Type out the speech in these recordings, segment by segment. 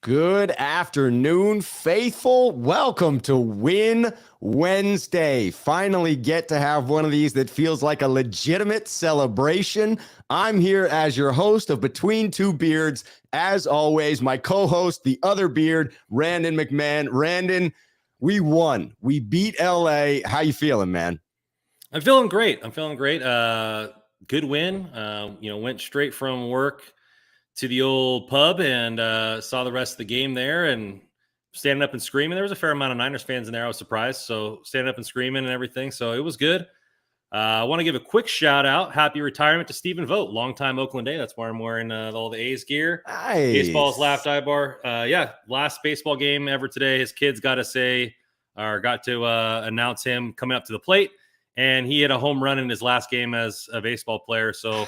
Good afternoon, faithful. Welcome to Win Wednesday. Finally get to have one of these that feels like a legitimate celebration. I'm here as your host of Between Two Beards. As always, my co-host, the other beard, Randon McMahon. Randon, we won. We beat LA. How you feeling, man? I'm feeling great. Good win. Went straight from work to the old pub and saw the rest of the game there and standing up and screaming. There was a fair amount of Niners fans in there. I was surprised. So standing up and screaming and everything. So it was good. I want to give a quick shout out. Happy retirement to Stephen Vogt. Longtime Oakland Day. That's why I'm wearing all the A's gear. Nice. Baseball's laughed eye bar. Last baseball game ever today. His kids got to announce him coming up to the plate. And he hit a home run in his last game as a baseball player. So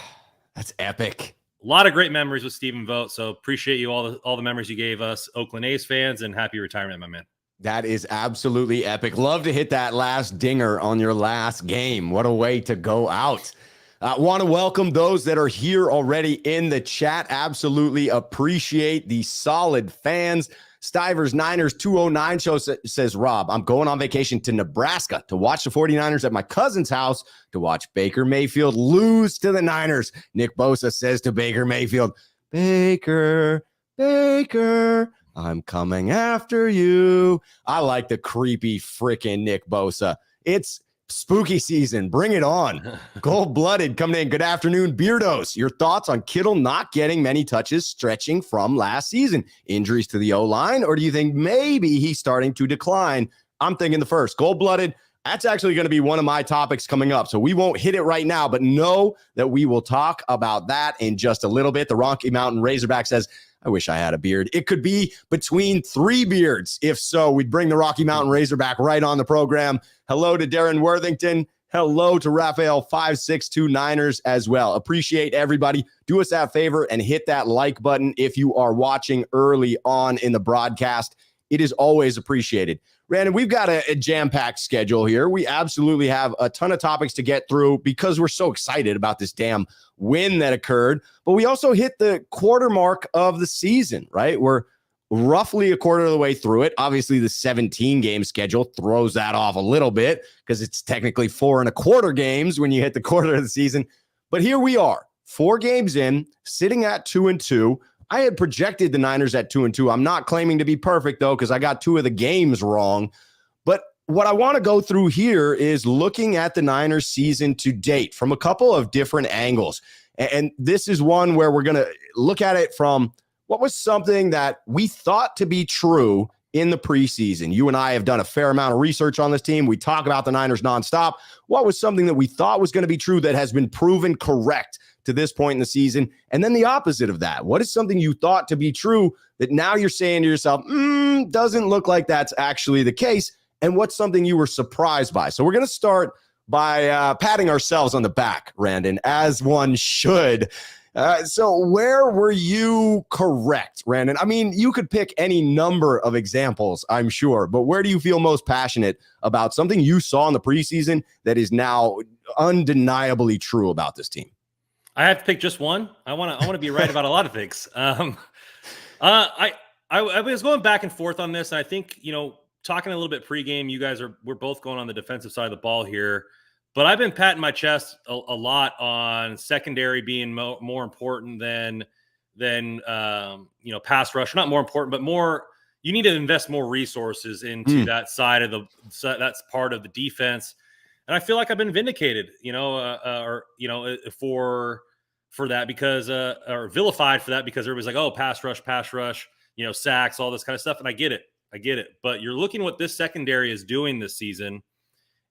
that's epic. A lot of great memories with Stephen Vogt. So appreciate you all the memories you gave us, Oakland A's fans, and happy retirement, my man. That is absolutely epic. Love to hit that last dinger on your last game. What a way to go out. Want to welcome those that are here already in the chat. Absolutely appreciate the solid fans. Stivers Niners 209 show says, Rob, I'm going on vacation to Nebraska to watch the 49ers at my cousin's house to watch Baker Mayfield lose to the Niners. Nick Bosa says to Baker Mayfield, Baker, I'm coming after you. I like the creepy freaking Nick Bosa. It's spooky season. Bring it on. Gold-blooded coming in. Good afternoon, Beardos. Your thoughts on Kittle not getting many touches stretching from last season? Injuries to the O-line, or do you think maybe he's starting to decline? I'm thinking the first. Gold-blooded, that's actually going to be one of my topics coming up, so we won't hit it right now, but know that we will talk about that in just a little bit. The Rocky Mountain Razorback says, I wish I had a beard. It could be between three beards. If so, we'd bring the Rocky Mountain Razorback right on the program. Hello to Darren Worthington. Hello to Raphael 562 Niners as well. Appreciate everybody. Do us that favor and hit that like button if you are watching early on in the broadcast. It is always appreciated. Brandon, we've got a jam-packed schedule here. We absolutely have a ton of topics to get through because we're so excited about this damn win that occurred. But we also hit the quarter mark of the season, right? We're roughly a quarter of the way through it. Obviously, the 17-game schedule throws that off a little bit because it's technically 4 1/4 games when you hit the quarter of the season. But here we are, 4 games in, sitting at 2-2. I had projected the Niners at 2-2. I'm not claiming to be perfect, though, because I got 2 of the games wrong. But what I want to go through here is looking at the Niners season to date from a couple of different angles. And this is one where we're going to look at it from what was something that we thought to be true in the preseason. You and I have done a fair amount of research on this team. We talk about the Niners nonstop. What was something that we thought was going to be true that has been proven correct to this point in the season? And then the opposite of that. What is something you thought to be true that now you're saying to yourself, doesn't look like that's actually the case? And what's something you were surprised by? So we're going to start by patting ourselves on the back, Randon, as one should. So where were you correct, Randon? I mean, you could pick any number of examples, I'm sure, but where do you feel most passionate about something you saw in the preseason that is now undeniably true about this team? I have to pick just one. I want to be right about a lot of things. I was going back and forth on this, and I think, talking a little bit pregame, we're both going on the defensive side of the ball here. But I've been patting my chest a lot on secondary being more important than pass rush. Not more important, but more. You need to invest more resources into that side of that's part of the defense. And I feel like I've been vindicated, for that because or vilified for that because everybody's like, oh, pass rush, sacks, all this kind of stuff. And I get it. But you're looking what this secondary is doing this season.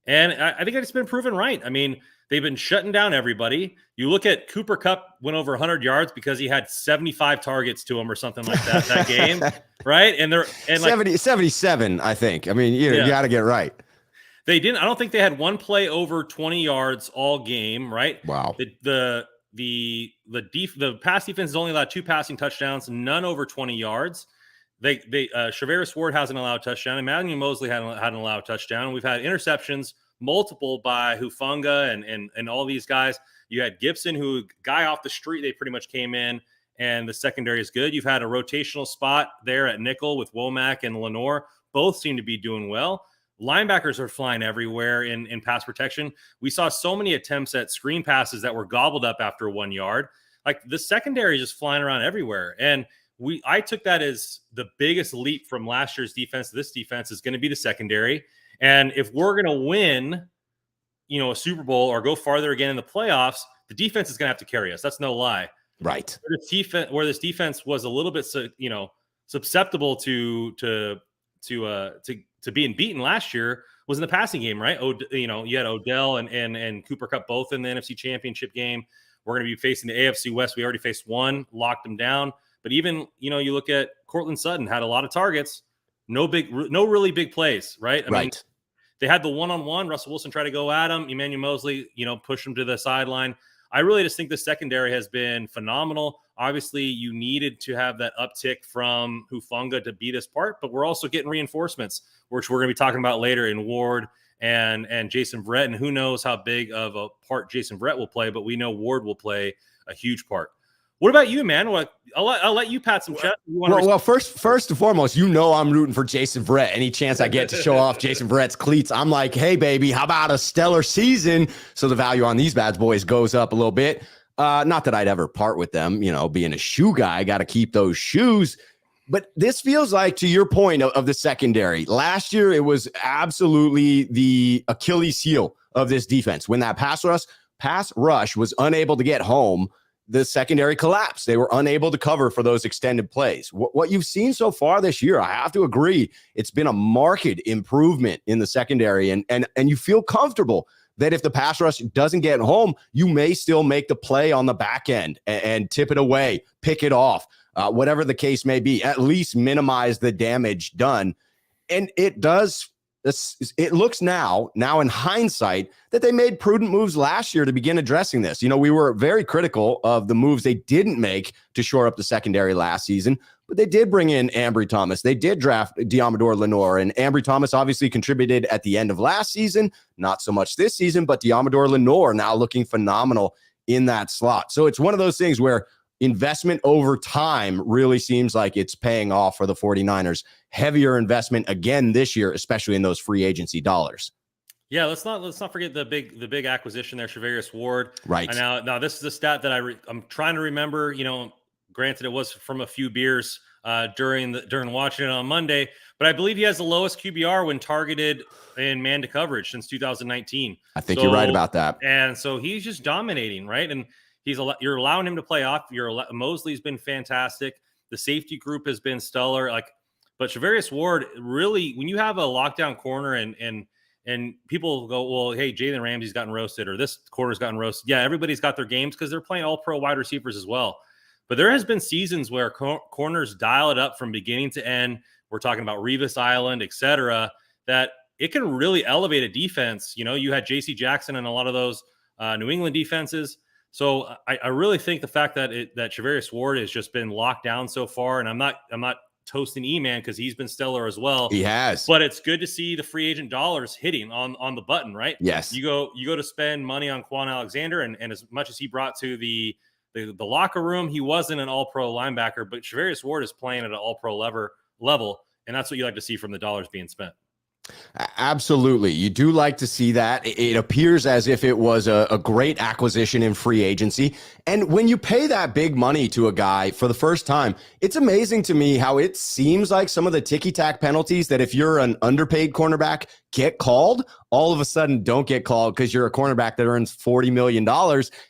And I think it's been proven right. I mean, they've been shutting down everybody. You look at Cooper Kupp went over 100 yards because he had 75 targets to him or something like that game, right? And 77, I think. I mean, you got to get right. They didn't. I don't think they had one play over 20 yards all game, right? Wow. The pass defense has only allowed 2 passing touchdowns, none over 20 yards. Trevarius Ward hasn't allowed a touchdown. Emmanuel Mosley hadn't allowed a touchdown. We've had interceptions, multiple by Hufanga and all these guys. You had Gibson, who guy off the street, they pretty much came in and the secondary is good. You've had a rotational spot there at nickel with Womack and Lenore. Both seem to be doing well. Linebackers are flying everywhere in pass protection. We saw so many attempts at screen passes that were gobbled up after 1 yard. Like, the secondary is just flying around everywhere. And I took that as the biggest leap from last year's defense to this defense is going to be the secondary. And if we're going to win, a Super Bowl or go farther again in the playoffs, the defense is going to have to carry us. That's no lie. Right. Where this defense was a little bit, susceptible to being beaten last year was in the passing game, right? You had Odell and Cooper Kupp both in the NFC Championship game. We're going to be facing the AFC West. We already faced one, locked them down. But even, you look at Cortland Sutton, had a lot of targets, no really big plays, right? I mean, they had the one-on-one. Russell Wilson tried to go at him. Emmanuel Mosley, pushed him to the sideline. I really just think the secondary has been phenomenal. Obviously, you needed to have that uptick from Hufanga to be this part, but we're also getting reinforcements, which we're going to be talking about later in Ward and Jason Verrett. And who knows how big of a part Jason Verrett will play, but we know Ward will play a huge part. What about you, man? I'll let you pat some chest. Well, first and foremost, I'm rooting for Jason Verrett. Any chance I get to show off Jason Verrett's cleats, I'm like, hey, baby, how about a stellar season? So the value on these bad boys goes up a little bit. Not that I'd ever part with them, being a shoe guy, I got to keep those shoes. But this feels like, to your point of the secondary, last year it was absolutely the Achilles heel of this defense. When that pass rush was unable to get home, the secondary collapsed. They were unable to cover for those extended plays. What you've seen so far this year, I have to agree, it's been a marked improvement in the secondary. And you feel comfortable that if the pass rush doesn't get home, you may still make the play on the back end and tip it away, pick it off, whatever the case may be, at least minimize the damage done. And it does. It looks now in hindsight that they made prudent moves last year to begin addressing this. We were very critical of the moves they didn't make to shore up the secondary last season, but they did bring in Ambry Thomas. They did draft Diamador Lenore, and Ambry Thomas obviously contributed at the end of last season, not so much this season, but Diamador Lenore now looking phenomenal in that slot. So it's one of those things where investment over time really seems like it's paying off for the 49ers. Heavier investment again this year, especially in those free agency dollars. Yeah, let's not forget the big acquisition there, Trevarius Ward. Right. Now this is a stat that I'm trying to remember. Granted, it was from a few beers during watching it on Monday, but I believe he has the lowest QBR when targeted in man to coverage since 2019. I think you're right about that. And so he's just dominating, right? And you're allowing him to play off. Mosley's been fantastic. The safety group has been stellar. But Trevarius Ward, really, when you have a lockdown corner and people go, well, hey, Jalen Ramsey's gotten roasted or this corner's gotten roasted. Yeah, everybody's got their games because they're playing all-pro wide receivers as well. But there has been seasons where corners dial it up from beginning to end. We're talking about Revis Island, et cetera, that it can really elevate a defense. You had J.C. Jackson and a lot of those New England defenses. So I really think the fact that Trevarius Ward has just been locked down so far, and I'm not toasting E-Man because he's been stellar as well. He has. But it's good to see the free agent dollars hitting on the button, right? Yes. You go to spend money on Quan Alexander, and as much as he brought to the locker room, he wasn't an all-pro linebacker, but Trevarius Ward is playing at an all-pro level, and that's what you like to see from the dollars being spent. Absolutely. You do like to see that. It appears as if it was a great acquisition in free agency. And when you pay that big money to a guy for the first time, it's amazing to me how it seems like some of the ticky-tack penalties that if you're an underpaid cornerback get called, all of a sudden don't get called because you're a cornerback that earns $40 million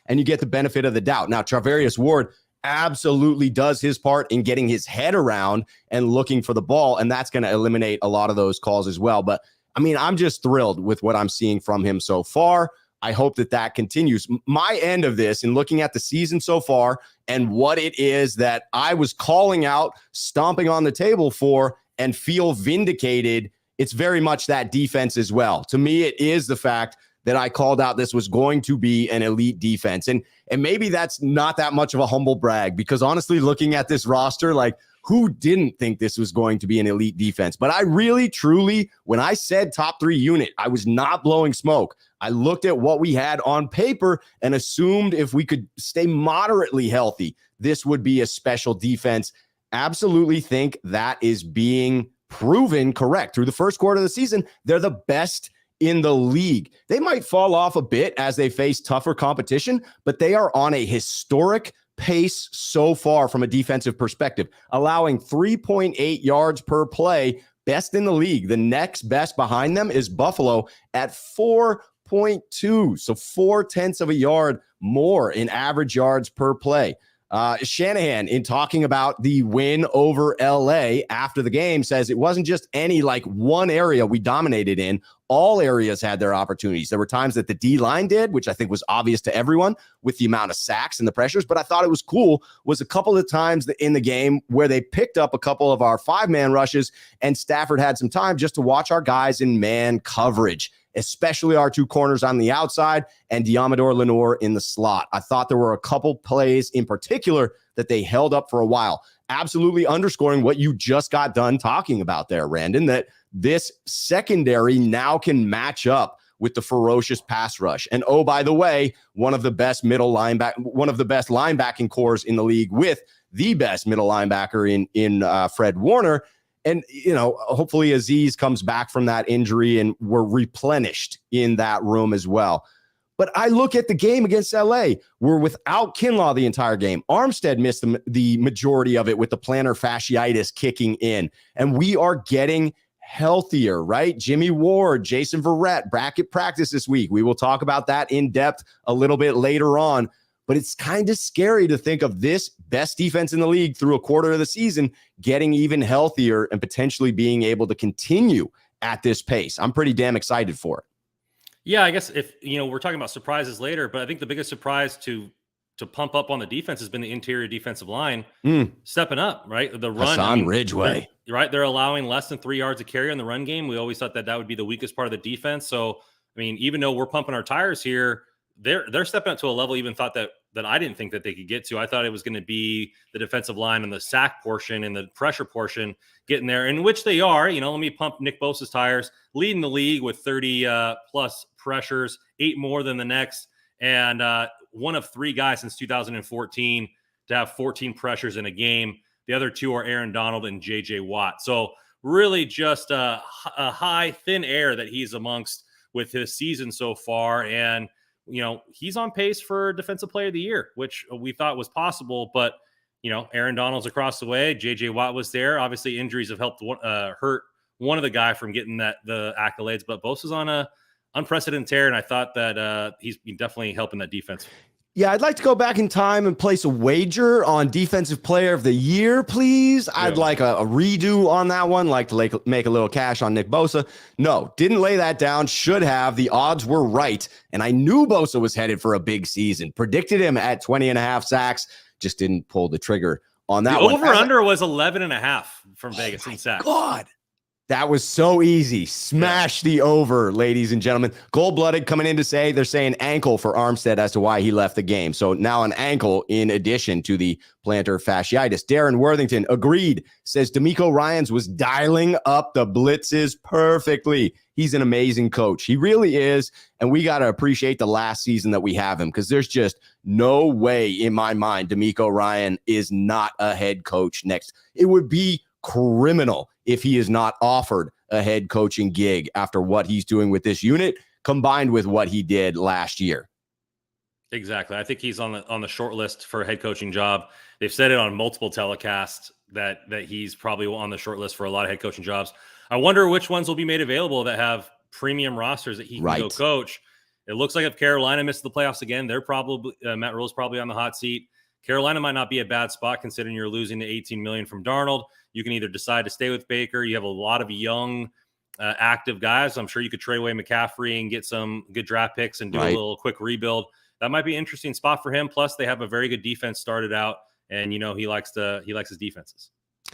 and you get the benefit of the doubt. Now, Trevarius Ward absolutely does his part in getting his head around and looking for the ball, and that's going to eliminate a lot of those calls as well. But I mean, I'm just thrilled with what I'm seeing from him so far. I hope that continues. My end of this, in looking at the season so far and what it is that I was calling out, stomping on the table for, and feel vindicated, it's very much that defense as well. To me, it is the fact that I called out this was going to be an elite defense. And maybe that's not that much of a humble brag, because honestly, looking at this roster, like, who didn't think this was going to be an elite defense? But I really, truly, when I said top 3 unit, I was not blowing smoke. I looked at what we had on paper and assumed if we could stay moderately healthy, this would be a special defense. Absolutely think that is being proven correct. Through the first quarter of the season, they're the best in the league. They might fall off a bit as they face tougher competition, but they are on a historic pace so far from a defensive perspective, allowing 3.8 yards per play, best in the league. The next best behind them is Buffalo at 4.2, so 0.4 of a yard more in average yards per play. Shanahan, in talking about the win over LA after the game, says it wasn't just any like one area we dominated in. All areas had their opportunities. There were times that the D-line did, which I think was obvious to everyone with the amount of sacks and the pressures. But I thought it was cool was a couple of times in the game where they picked up a couple of our 5-man rushes, and Stafford had some time just to watch our guys in man coverage, especially our 2 corners on the outside and Diamador Lenore in the slot. I thought there were a couple plays in particular that they held up for a while, absolutely underscoring what you just got done talking about there, Randon, that this secondary now can match up with the ferocious pass rush. And oh, by the way, one of the best linebacking cores in the league, with the best middle linebacker in Fred Warner. And, hopefully Azeez comes back from that injury and we're replenished in that room as well. But I look at the game against LA. We're without Kinlaw the entire game. Armstead missed the majority of it with the plantar fasciitis kicking in. And we are getting healthier, right? Jimmy Ward, Jason Verrett, bracket practice this week. We will talk about that in depth a little bit later on. But it's kind of scary to think of this best defense in the league through a quarter of the season getting even healthier and potentially being able to continue at this pace. I'm pretty damn excited for it. Yeah, I guess if, we're talking about surprises later, but I think the biggest surprise to pump up on the defense has been the interior defensive line stepping up, right? The run. Hassan Ridgeway. Right? They're allowing less than 3 yards of carry in the run game. We always thought that would be the weakest part of the defense. So, even though we're pumping our tires here, they're stepping up to a level even thought that I didn't think that they could get to. I thought it was going to be the defensive line and the sack portion and the pressure portion getting there, in which they are. Let me pump Nick Bosa's tires, leading the league with 30 plus pressures, 8 more than the next, and one of 3 guys since 2014 to have 14 pressures in a game. The other 2 are Aaron Donald and J.J. Watt. So really just a high, thin air that he's amongst with his season so far. And he's on pace for Defensive Player of the Year, which we thought was possible. But, Aaron Donald's across the way. J.J. Watt was there. Obviously, injuries have helped hurt one of the guy from getting the accolades. But Bosa's on a unprecedented tear, and I thought that he's definitely helping that defense. Yeah, I'd like to go back in time and place a wager on Defensive Player of the Year, please. Yeah. I'd like a redo on that one, like to make a little cash on Nick Bosa. No, didn't lay that down. Should have. The odds were right. And I knew Bosa was headed for a big season. Predicted him at 20.5 sacks. Just didn't pull the trigger on that one. The over-under was 11.5 from Vegas in sacks. God. That was so easy. Smash the over, ladies and gentlemen. Gold-blooded coming in to say they're saying ankle for Armstead as to why he left the game. So now an ankle in addition to the plantar fasciitis. Darren Worthington agreed, says D'Amico Ryans was dialing up the blitzes perfectly. He's an amazing coach. He really is. And we got to appreciate the last season that we have him, because there's just no way in my mind D'Amico Ryan is not a head coach next. It would be criminal if he is not offered a head coaching gig after what he's doing with this unit, combined with what he did last year. Exactly. I think he's on the short list for a head coaching job. They've said it on multiple telecasts that he's probably on the short list for a lot of head coaching jobs. I wonder which ones will be made available that have premium rosters that he can go coach. It looks like if Carolina misses the playoffs again, they're probably Matt Rule's probably on the hot seat. Carolina might not be a bad spot considering you're losing the $18 million from Darnold. You can either decide to stay with Baker. You have a lot of young, active guys. I'm sure you could trade away McCaffrey and get some good draft picks and do a little quick rebuild. That might be an interesting spot for him. Plus, they have a very good defense started out, and he likes his defenses.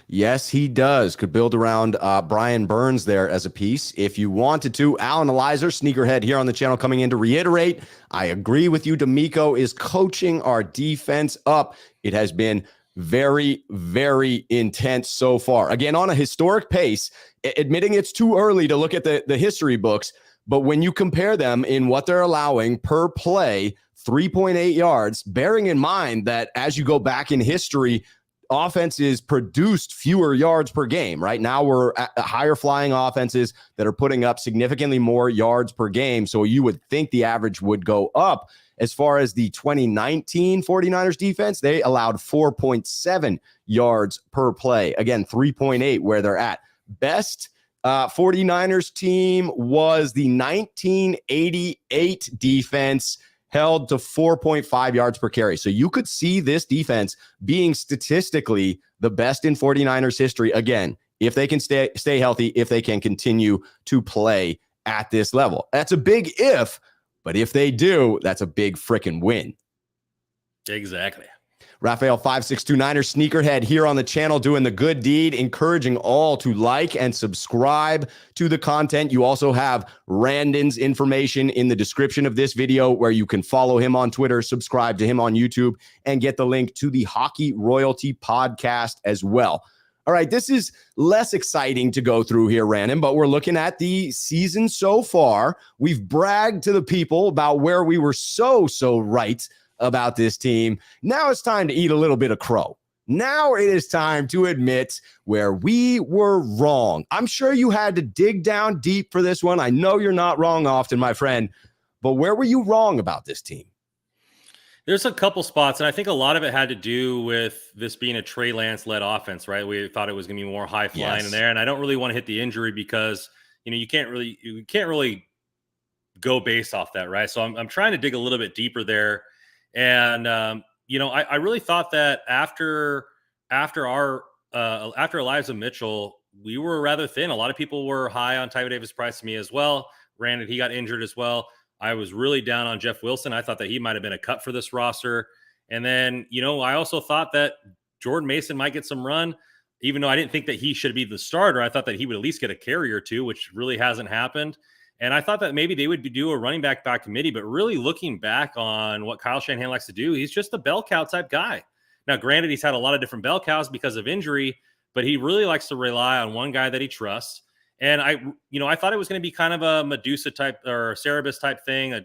Yes, he does. Could build around Brian Burns there as a piece if you wanted to. Alan Elizer, sneakerhead here on the channel, coming in to reiterate. I agree with you. D'Amico is coaching our defense up. It has been very, very intense so far. Again, on a historic pace, admitting it's too early to look at the history books, but when you compare them in what they're allowing per play, 3.8 yards, bearing in mind that as you go back in history, offenses produced fewer yards per game. Right now, we're at higher flying offenses that are putting up significantly more yards per game. So you would think the average would go up. As far as the 2019 49ers defense, they allowed 4.7 yards per play. Again, 3.8 where they're at. Best 49ers team was the 1988 defense, held to 4.5 yards per carry. So you could see this defense being statistically the best in 49ers history. Again, if they can stay healthy, if they can continue to play at this level. That's a big if, but if they do, that's a big freaking win. Exactly. Raphael 5629er sneakerhead here on the channel doing the good deed, encouraging all to like and subscribe to the content. You also have Randon's information in the description of this video where you can follow him on Twitter, subscribe to him on YouTube, and get the link to the Hockey Royalty podcast as well. All right, this is less exciting to go through here, Randon, but we're looking at the season so far. We've bragged to the people about where we were so right about this team. Now it's time to eat a little bit of crow. Now it is time to admit where we were wrong. I'm sure you had to dig down deep for this one. I know you're not wrong often, my friend, but where were you wrong about this team? There's a couple spots, and I think a lot of it had to do with this being a Trey Lance-led offense, right? We thought it was going to be more high-flying in there, and I don't really want to hit the injury because, you can't really go based off that, right? So I'm trying to dig a little bit deeper there. And, I really thought that after Elijah Mitchell, we were rather thin. A lot of people were high on Tyler Davis-Price, to me as well. Granted, he got injured as well. I was really down on Jeff Wilson. I thought that he might have been a cut for this roster. And then, I also thought that Jordan Mason might get some run, even though I didn't think that he should be the starter. I thought that he would at least get a carry or two, which really hasn't happened. And I thought that maybe they would do a running back by committee, but really looking back on what Kyle Shanahan likes to do, he's just a bell cow type guy. Now, granted, he's had a lot of different bell cows because of injury, but he really likes to rely on one guy that he trusts. And I thought it was going to be kind of a Medusa type or Cerebus type thing, a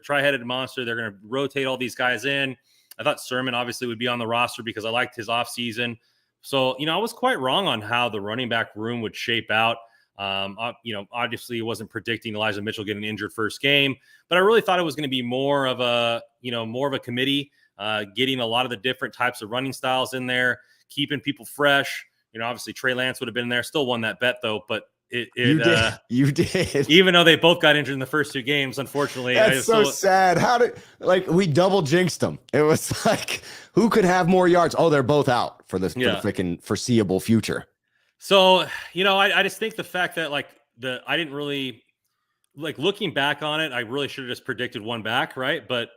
tri-headed monster. They're going to rotate all these guys in. I thought Sermon obviously would be on the roster because I liked his offseason. So, I was quite wrong on how the running back room would shape out. Obviously it wasn't predicting Elijah Mitchell getting injured first game, but I really thought it was going to be more of a committee, getting a lot of the different types of running styles in there, keeping people fresh. Obviously Trey Lance would have been there, still won that bet though, but you did. Even though they both got injured in the first two games, unfortunately. That's so sad. We double jinxed them. It was like, who could have more yards? Oh, they're both out for the freaking foreseeable future. So, I just think the fact that I didn't really looking back on it, I really should have just predicted one back. Right. But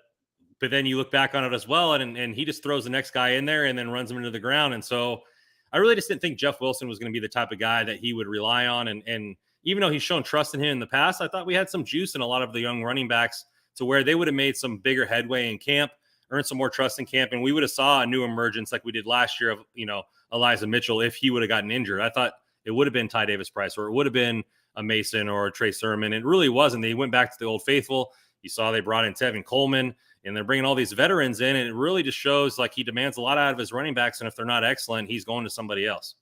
then you look back on it as well. And he just throws the next guy in there and then runs him into the ground. And so I really just didn't think Jeff Wilson was going to be the type of guy that he would rely on. And even though he's shown trust in him in the past, I thought we had some juice in a lot of the young running backs to where they would have made some bigger headway in camp, earned some more trust in camp. And we would have saw a new emergence like we did last year of, Elijah Mitchell if he would have gotten injured. I thought it would have been Ty Davis-Price or it would have been a Mason or a Trey Sermon. It really wasn't. They went back to the old faithful. You saw they brought in Tevin Coleman and they're bringing all these veterans in. And it really just shows he demands a lot out of his running backs. And if they're not excellent, he's going to somebody else.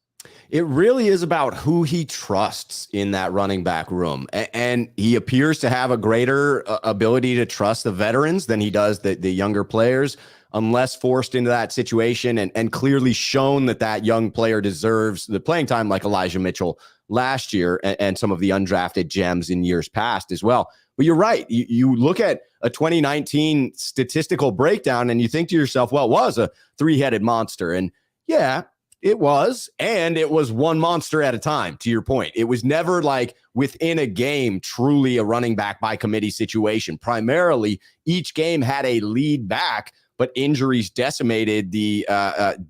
It really is about who he trusts in that running back room. And he appears to have a greater ability to trust the veterans than he does the younger players, unless forced into that situation and clearly shown that young player deserves the playing time like Elijah Mitchell last year and some of the undrafted gems in years past as well. But you're right. You look at a 2019 statistical breakdown and you think to yourself, well, it was a three-headed monster. And yeah, it was. And it was one monster at a time, to your point. It was never within a game, truly a running back by committee situation. Primarily, each game had a lead back, but injuries decimated the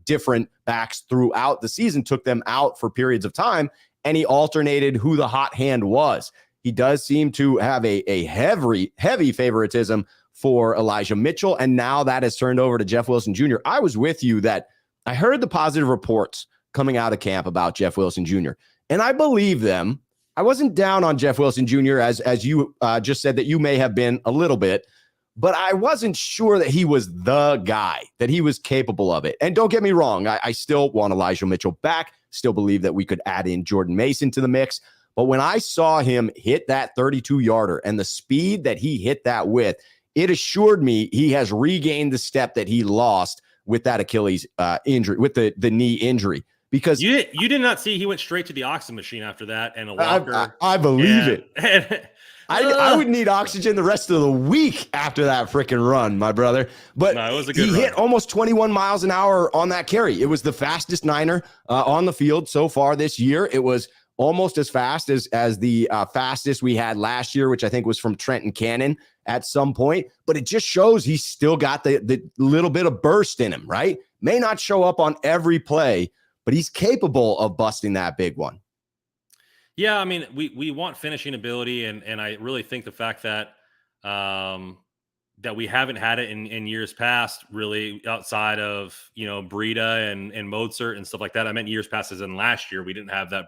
different backs throughout the season, took them out for periods of time, and he alternated who the hot hand was. He does seem to have a heavy favoritism for Elijah Mitchell, and now that has turned over to Jeff Wilson Jr. I was with you that I heard the positive reports coming out of camp about Jeff Wilson Jr., and I believe them. I wasn't down on Jeff Wilson Jr. as you just said that you may have been a little bit, but I wasn't sure that he was the guy, that he was capable of it. And don't get me wrong, I still want Elijah Mitchell back, still believe that we could add in Jordan Mason to the mix. But when I saw him hit that 32-yarder and the speed that he hit that with, it assured me he has regained the step that he lost with that Achilles injury, with the knee injury. Because you did not see he went straight to the oxygen machine after that and a walker. I believe it. I would need oxygen the rest of the week after that freaking run, my brother. But no, it was a good he run. hit almost 21 miles an hour on that carry. It was the fastest Niner on the field so far this year. It was almost as fast as the fastest we had last year, which I think was from Trenton Cannon at some point. But it just shows he's still got the little bit of burst in him, right? May not show up on every play, but he's capable of busting that big one. Yeah, I mean, we want finishing ability, and I really think the fact that that we haven't had it in years past, really outside of Breida and Mozart and stuff like that. I meant years past as in last year, we didn't have that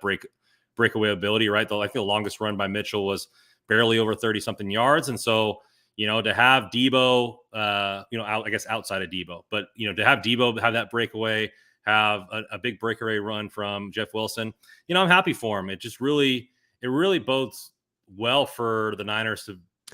breakaway ability, right? I think the longest run by Mitchell was barely over 30-something yards, and so to have Debo, I guess outside of Debo, but to have Debo have that breakaway, have a big breakaway run from Jeff Wilson, I'm happy for him. It really bodes well for the Niners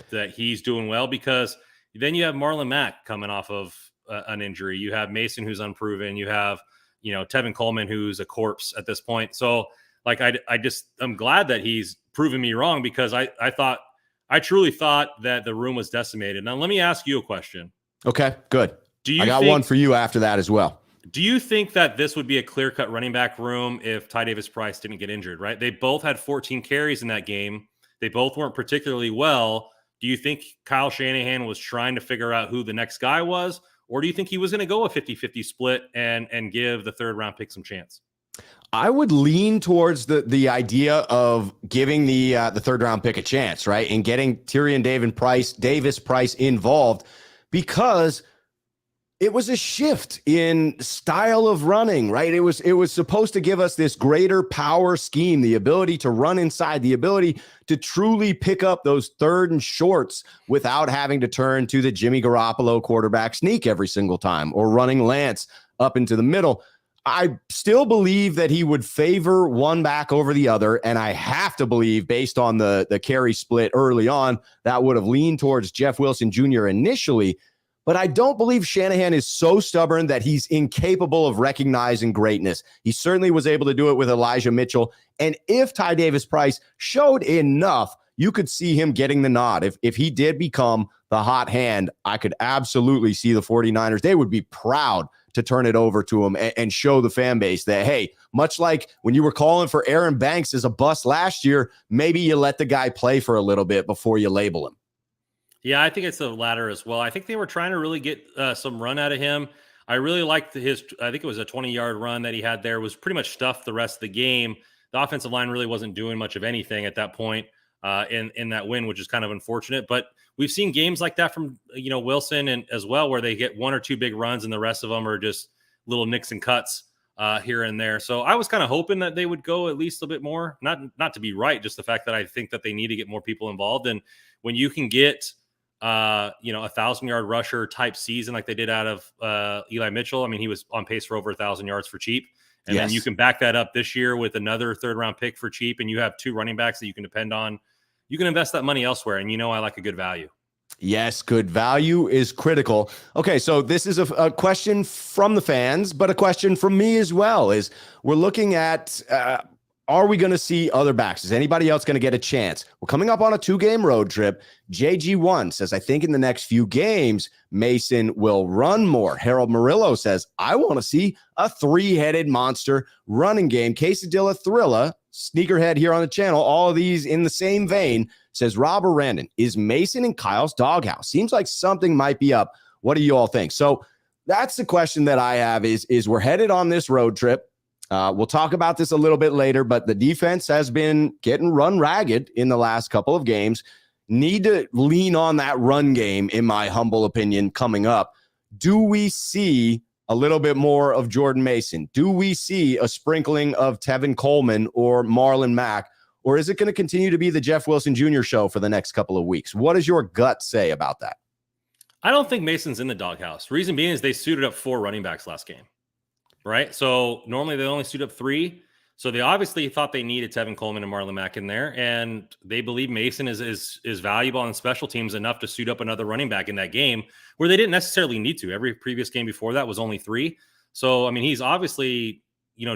that he's doing well, because then you have Marlon Mack coming off of an injury. You have Mason, who's unproven. You have, Tevin Coleman, who's a corpse at this point. So I'm glad that he's proven me wrong, because I truly thought that the room was decimated. Now, let me ask you a question. Okay, good. I got one for you after that as well. Do you think that this would be a clear-cut running back room if Ty Davis-Price didn't get injured, right? They both had 14 carries in that game. They both weren't particularly well. Do you think Kyle Shanahan was trying to figure out who the next guy was? Or do you think he was going to go a 50-50 split and give the third-round pick some chance? I would lean towards the idea of giving the third-round pick a chance, right? And getting Tyrion Davis-Price involved, because it was a shift in style of running, right? It was supposed to give us this greater power scheme, the ability to run inside, the ability to truly pick up those third and shorts without having to turn to the Jimmy Garoppolo quarterback sneak every single time, or running Lance up into the middle. I still believe that he would favor one back over the other, and I have to believe, based on the carry split early on, that would have leaned towards Jeff Wilson Jr. initially. But I don't believe Shanahan is so stubborn that he's incapable of recognizing greatness. He certainly was able to do it with Elijah Mitchell. And if Ty Davis-Price showed enough, you could see him getting the nod. If he did become the hot hand, I could absolutely see the 49ers. They would be proud to turn it over to him and show the fan base that, hey, much like when you were calling for Aaron Banks as a bust last year, maybe you let the guy play for a little bit before you label him. Yeah, I think it's the latter as well. I think they were trying to really get some run out of him. I really liked I think it was a 20-yard run that he had there, was pretty much stuffed the rest of the game. The offensive line really wasn't doing much of anything at that point in that win, which is kind of unfortunate. But we've seen games like that from, Wilson and as well, where they get one or two big runs and the rest of them are just little nicks and cuts here and there. So I was kind of hoping that they would go at least a bit more, not to be right, just the fact that I think that they need to get more people involved. And when you can get, 1,000-yard rusher type season like they did out of Eli Mitchell. I mean, he was on pace for over 1,000 yards for cheap. And then you can back that up this year with another third-round pick for cheap, and you have two running backs that you can depend on. You can invest that money elsewhere, and I like a good value. Yes, good value is critical. Okay, so this is a question from the fans, but a question from me as well. Is we're looking at are we going to see other backs? Is anybody else going to get a chance? We're coming up on a 2-game road trip. JG1 says, I think in the next few games, Mason will run more. Harold Murillo says, I want to see a 3-headed monster running game. Quesadilla Thrilla, sneakerhead here on the channel, all of these in the same vein, says, Rob or Randon, is Mason in Kyle's doghouse? Seems like something might be up. What do you all think? So That's the question that I have is we're headed on this road trip. We'll talk about this a little bit later, but the defense has been getting run ragged in the last couple of games. Need to lean on that run game, in my humble opinion, coming up. Do we see a little bit more of Jordan Mason? Do we see a sprinkling of Tevin Coleman or Marlon Mack? Or is it going to continue to be the Jeff Wilson Jr. show for the next couple of weeks? What does your gut say about that? I don't think Mason's in the doghouse. Reason being is they suited up 4 running backs last game, right? So normally they only suit up 3. So they obviously thought they needed Tevin Coleman and Marlon Mack in there, and they believe Mason is valuable on special teams enough to suit up another running back in that game where they didn't necessarily need to. Every previous game before that was only 3. So, I mean, he's obviously,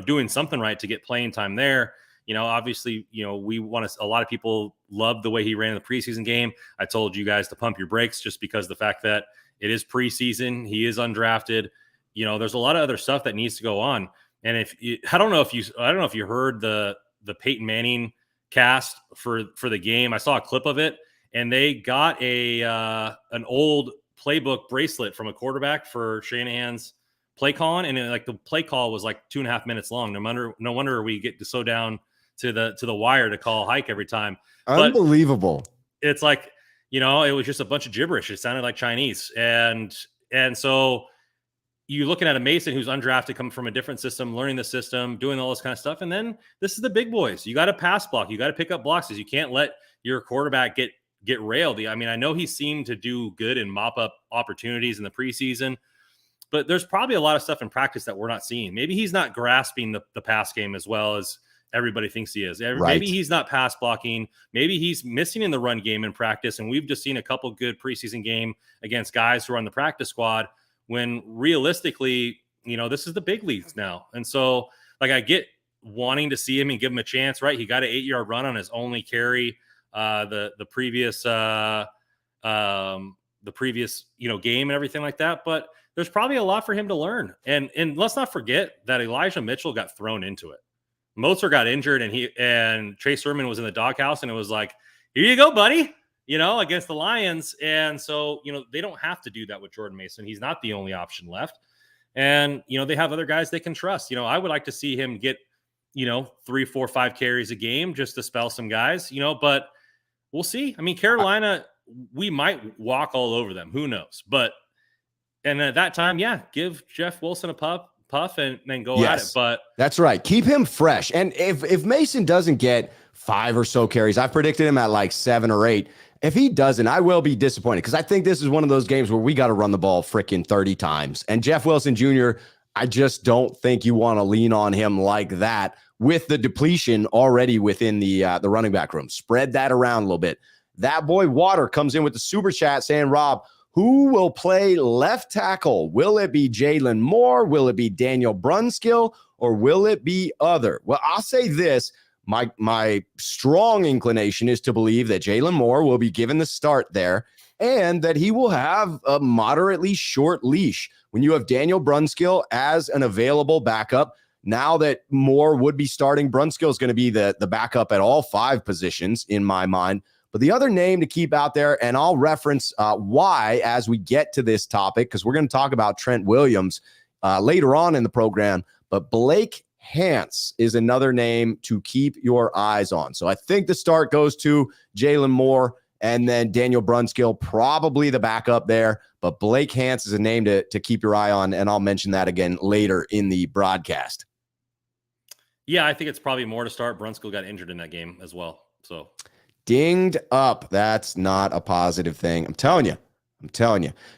doing something right to get playing time there. Obviously, we want to, a lot of people love the way he ran in the preseason game. I told you guys to pump your brakes just because the fact that it is preseason, he is undrafted. There's a lot of other stuff that needs to go on. And I don't know if you heard the Peyton Manning cast for the game. I saw a clip of it, and they got an old playbook bracelet from a quarterback for Shanahan's play calling, and the play call was like 2.5 minutes long. No wonder we get so down to the wire to call hike every time. Unbelievable. But it's like, it was just a bunch of gibberish. It sounded like Chinese, and so you're looking at a Mason who's undrafted, coming from a different system, learning the system, doing all this kind of stuff. And then this is the big boys. You got to pass block. You got to pick up blocks. You can't let your quarterback get railed. I mean, I know he seemed to do good and mop up opportunities in the preseason, but there's probably a lot of stuff in practice that we're not seeing. Maybe he's not grasping the pass game as well as everybody thinks he is. Right. Maybe he's not pass blocking. Maybe he's missing in the run game in practice. And we've just seen a couple good preseason game against guys who are on the practice squad, when realistically, this is the big leagues now. And so, I get wanting to see him and give him a chance, right? He got an 8-yard run on his only carry the previous game and everything like that. But there's probably a lot for him to learn. And let's not forget that Elijah Mitchell got thrown into it. Mozart got injured, and Trey Sermon was in the doghouse, and it was like, here you go, buddy. Against the Lions. And so, they don't have to do that with Jordan Mason. He's not the only option left. And, they have other guys they can trust. I would like to see him get, 3, 4, 5 carries a game just to spell some guys, but we'll see. I mean, Carolina, we might walk all over them. Who knows? And at that time, give Jeff Wilson a puff and then go at it. But that's right. Keep him fresh. And if Mason doesn't get 5 or so carries, I've predicted him at like 7 or 8. If he doesn't, I will be disappointed, because I think this is one of those games where we got to run the ball freaking 30 times. And Jeff Wilson Jr., I just don't think you want to lean on him like that with the depletion already within the running back room. Spread that around a little bit. That boy Water comes in with the super chat saying, Rob, who will play left tackle? Will it be Jalen Moore? Will it be Daniel Brunskill? Or will it be other? Well, I'll say this. My strong inclination is to believe that Jalen Moore will be given the start there, and that he will have a moderately short leash. When you have Daniel Brunskill as an available backup, now that Moore would be starting, Brunskill is going to be the backup at all 5 positions in my mind. But the other name to keep out there, and I'll reference why as we get to this topic, because we're going to talk about Trent Williams later on in the program, but Blake Hance is another name to keep your eyes on. So I think the start goes to Jalen Moore, and then Daniel Brunskill, probably the backup there. But Blake Hance is a name to keep your eye on, and I'll mention that again later in the broadcast. Yeah, I think it's probably more to start. Brunskill got injured in that game as well. So dinged up. That's not a positive thing. I'm telling you.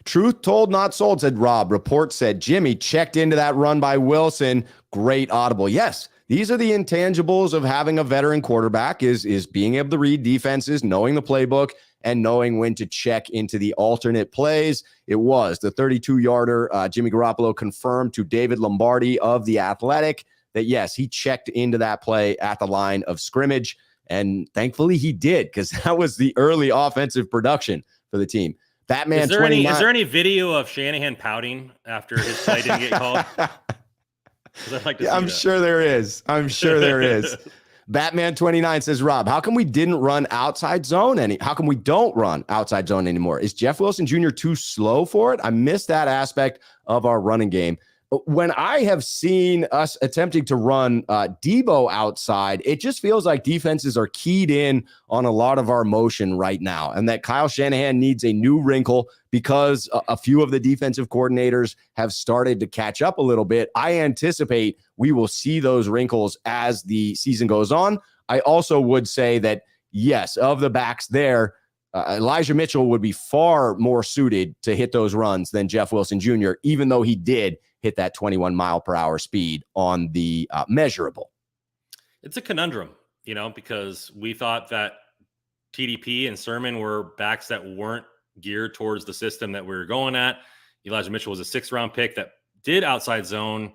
Truth told, not sold, said Rob. Report said Jimmy checked into that run by Wilson. Great audible. Yes, these are the intangibles of having a veteran quarterback is being able to read defenses, knowing the playbook, and knowing when to check into the alternate plays. It was the 32-yarder. Jimmy Garoppolo confirmed to David Lombardi of The Athletic that, yes, he checked into that play at the line of scrimmage. And thankfully he did, because that was the early offensive production for the team. Batman, is there any video of Shanahan pouting after his play didn't get called? I'm sure there is. Batman 29 says, Rob, how come we didn't run outside zone how come we don't run outside zone anymore? Is Jeff Wilson Jr. too slow for it? I missed that aspect of our running game. When I have seen us attempting to run Debo outside, it just feels like defenses are keyed in on a lot of our motion right now, and that Kyle Shanahan needs a new wrinkle because a few of the defensive coordinators have started to catch up a little bit. I anticipate we will see those wrinkles as the season goes on. I also would say that, yes, of the backs there, Elijah Mitchell would be far more suited to hit those runs than Jeff Wilson Jr., even though he did hit that 21 mile per hour speed on the measurable. It's a conundrum, because we thought that TDP and Sermon were backs that weren't geared towards the system that we were going at. Elijah Mitchell was a 6th-round pick that did outside zone.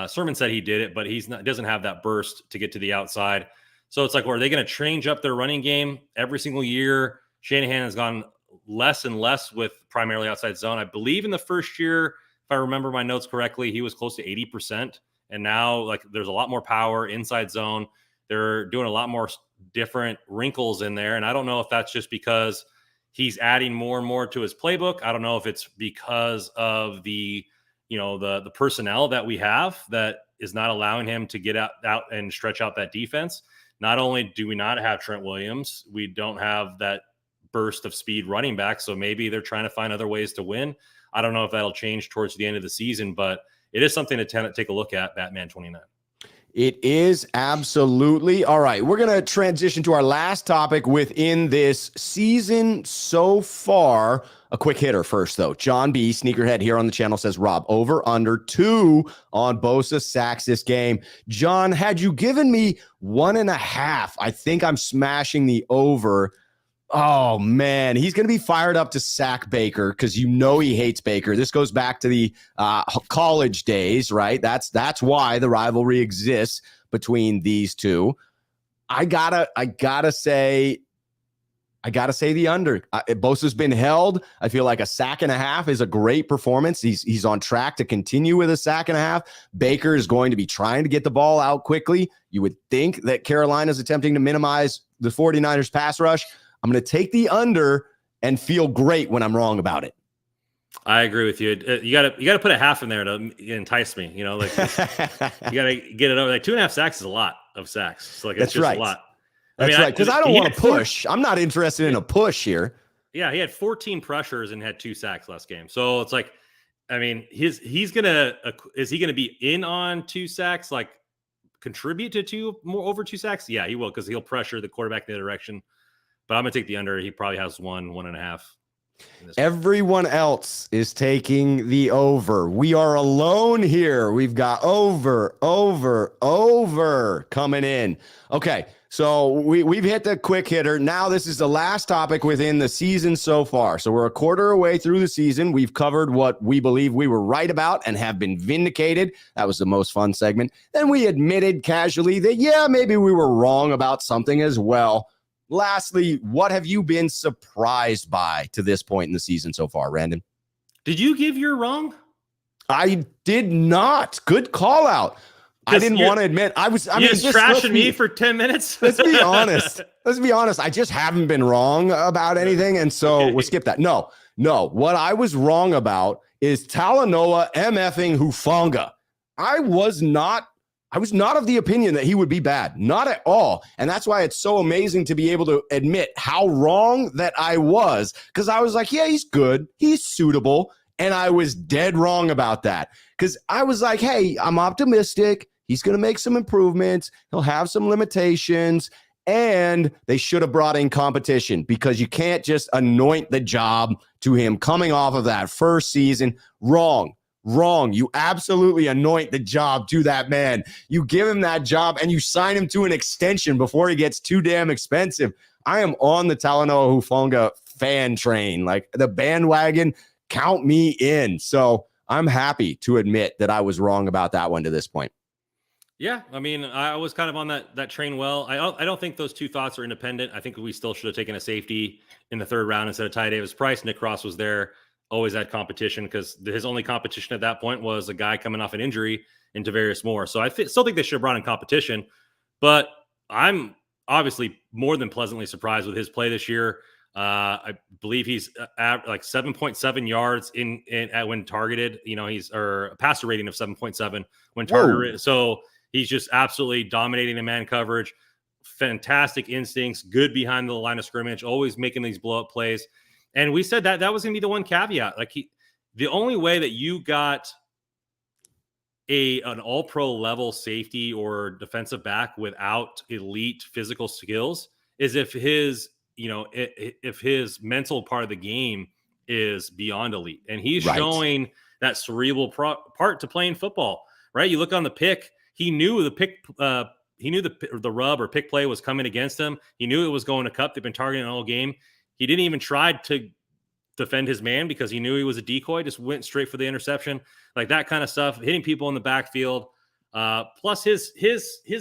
Sermon said he did it, but doesn't have that burst to get to the outside. So it's like, well, are they going to change up their running game every single year? Shanahan has gone less and less with primarily outside zone. I believe in the first year, if I remember my notes correctly, he was close to 80%. And now there's a lot more power inside zone. They're doing a lot more different wrinkles in there. And I don't know if that's just because he's adding more and more to his playbook. I don't know if it's because of the personnel that we have that is not allowing him to get out and stretch out that defense. Not only do we not have Trent Williams, we don't have that burst of speed running back. So maybe they're trying to find other ways to win. I don't know if that'll change towards the end of the season, but it is something to take a look at, Batman 29. It is absolutely. All right, we're going to transition to our last topic within this season so far. A quick hitter first, though. John B., sneakerhead here on the channel, says, Rob, over under 2 on Bosa sacks this game. John, had you given me 1.5, I think I'm smashing the over. Oh, man, he's going to be fired up to sack Baker because he hates Baker. This goes back to the college days, right? That's why the rivalry exists between these two. I gotta say the under. Bosa's been held. I feel like a 1.5 sacks is a great performance. He's on track to continue with a 1.5 sacks. Baker is going to be trying to get the ball out quickly. You would think that Carolina's attempting to minimize the 49ers pass rush. I'm going to take the under and feel great when I'm wrong about it. I agree with you. You got to put a half in there to entice me. You got to get it over. 2.5 sacks is a lot of sacks. So it's just a lot. That's right. Because I don't want to push. I'm not interested in a push here. Yeah, he had 14 pressures and had 2 sacks last game. So it's like, he's gonna is he gonna be in on 2 sacks? Contribute to over 2 sacks? Yeah, he will because he'll pressure the quarterback in the direction. But I'm going to take the under. He probably has 1.5. Everyone else is taking the over. We are alone here. We've got over coming in. Okay, so we've hit the quick hitter. Now this is the last topic within the season so far. So we're a quarter away through the season. We've covered what we believe we were right about and have been vindicated. That was the most fun segment. Then we admitted casually that, maybe we were wrong about something as well. Lastly, what have you been surprised by to this point in the season so far, Randon? Did you give your wrong? I did not. Good call out. I didn't want to admit. Just trashing me for 10 minutes. Let's be honest. I just haven't been wrong about anything, and so we'll skip that. No. What I was wrong about is Talanoa MFing Hufanga. I was not of the opinion that he would be bad. Not at all. And that's why it's so amazing to be able to admit how wrong that I was. Because I was like, yeah, he's good. He's suitable. And I was dead wrong about that. Because I was like, hey, I'm optimistic. He's going to make some improvements. He'll have some limitations. And they should have brought in competition because you can't just anoint the job to him coming off of that first season. Wrong. You absolutely anoint the job to that man. You give him that job and you sign him to an extension before he gets too damn expensive. I am on the Talanoa Hufanga fan train. Like the bandwagon, count me in. So I'm happy to admit that I was wrong about that one to this point. Yeah, I was kind of on that train well. I don't think those two thoughts are independent. I think we still should have taken a safety in the 3rd round instead of Ty Davis Price. Nick Cross was there. Always had competition because his only competition at that point was a guy coming off an injury in Trevarius Ward. So I still think they should have brought in competition. But I'm obviously more than pleasantly surprised with his play this year. I believe he's at like 7.7 yards when targeted. He's or a passer rating of 7.7 when targeted. Whoa. So he's just absolutely dominating the man coverage. Fantastic instincts, good behind the line of scrimmage, always making these blow up plays. And we said that was going to be the one caveat. Like the only way that you got an all-pro level safety or defensive back without elite physical skills is if his mental part of the game is beyond elite, and he's showing that cerebral part to playing football. Right? You look on the pick; he knew the pick. He knew the rub or pick play was coming against him. He knew it was going to Cup. They've been targeting all game. He didn't even try to defend his man because he knew he was a decoy. Just went straight for the interception, like that kind of stuff. Hitting people in the backfield. Plus his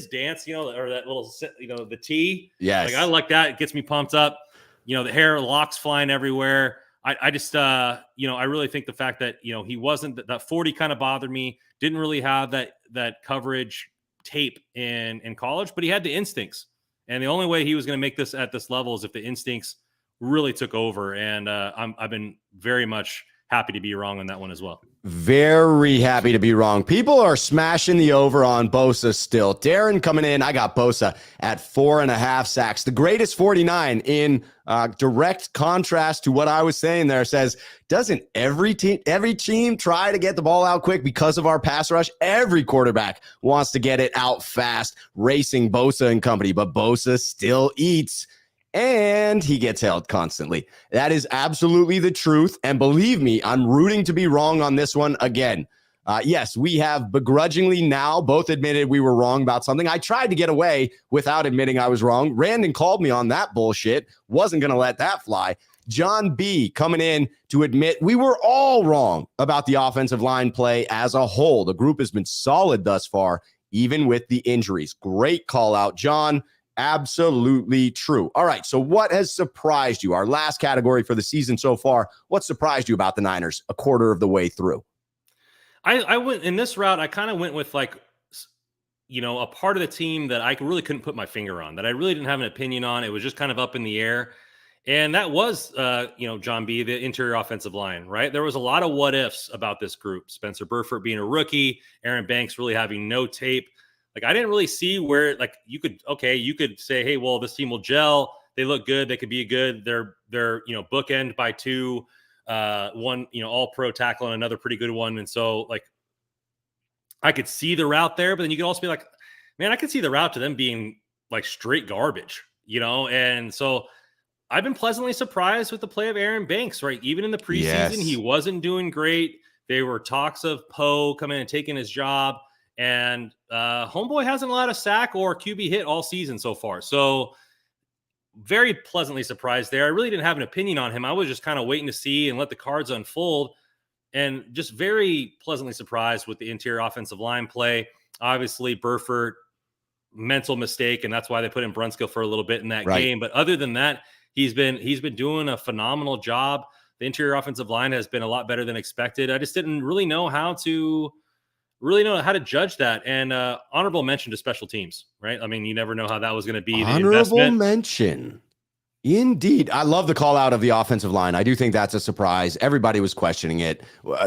dance, or that little, the T. Yes. Like I like that. It gets me pumped up. The hair locks flying everywhere. I just, I really think the fact that, he wasn't that 40 kind of bothered me. Didn't really have that coverage tape in college, but he had the instincts. And the only way he was going to make this at this level is if the instincts really took over. And I've been very much happy to be wrong on that one as well. Very happy to be wrong. People are smashing the over on Bosa still. Darren coming in. I got Bosa at 4.5 sacks. The greatest 49 in direct contrast to what I was saying there. Says, doesn't every team try to get the ball out quick because of our pass rush? Every quarterback wants to get it out fast, racing Bosa and company, but Bosa still eats. And he gets held constantly. That is absolutely the truth. And believe me, I'm rooting to be wrong on this one again. Yes, we have begrudgingly now both admitted we were wrong about something. I tried to get away without admitting I was wrong. Randon called me on that bullshit. Wasn't going to let that fly. John B. coming in to admit we were all wrong about the offensive line play as a whole. The group has been solid thus far, even with the injuries. Great call out, John. Absolutely true. All right, so what has surprised you? Our last category for the season so far. What surprised you about the Niners a quarter of the way through? I went in this route. I kind of went with a part of the team that I really couldn't put my finger on, that I really didn't have an opinion on. It was just kind of up in the air. And that was, John B., the interior offensive line, right? There was a lot of what ifs about this group. Spencer Burford being a rookie, Aaron Banks really having no tape. Like, I didn't really see where, you could say, hey, well, this team will gel. They look good. They could be good. They're bookend by two, one, all pro tackle and another pretty good one. And so, I could see the route there, but then you could also be like, man, I could see the route to them being straight garbage, And so I've been pleasantly surprised with the play of Aaron Banks, right? Even in the preseason, He wasn't doing great. There were talks of Poe coming and taking his job. And homeboy hasn't allowed a sack or QB hit all season so far. So very pleasantly surprised there. I really didn't have an opinion on him. I was just kind of waiting to see and let the cards unfold. And just very pleasantly surprised with the interior offensive line play. Obviously, Burford, mental mistake, and that's why they put in Brunskill for a little bit in that game. But other than that, he's been doing a phenomenal job. The interior offensive line has been a lot better than expected. I just didn't really know how to judge that. And honorable mention to special teams, right? I mean, you never know how that was going to be. Honorable mention. Indeed. I love the call out of the offensive line. I do think that's a surprise. Everybody was questioning it.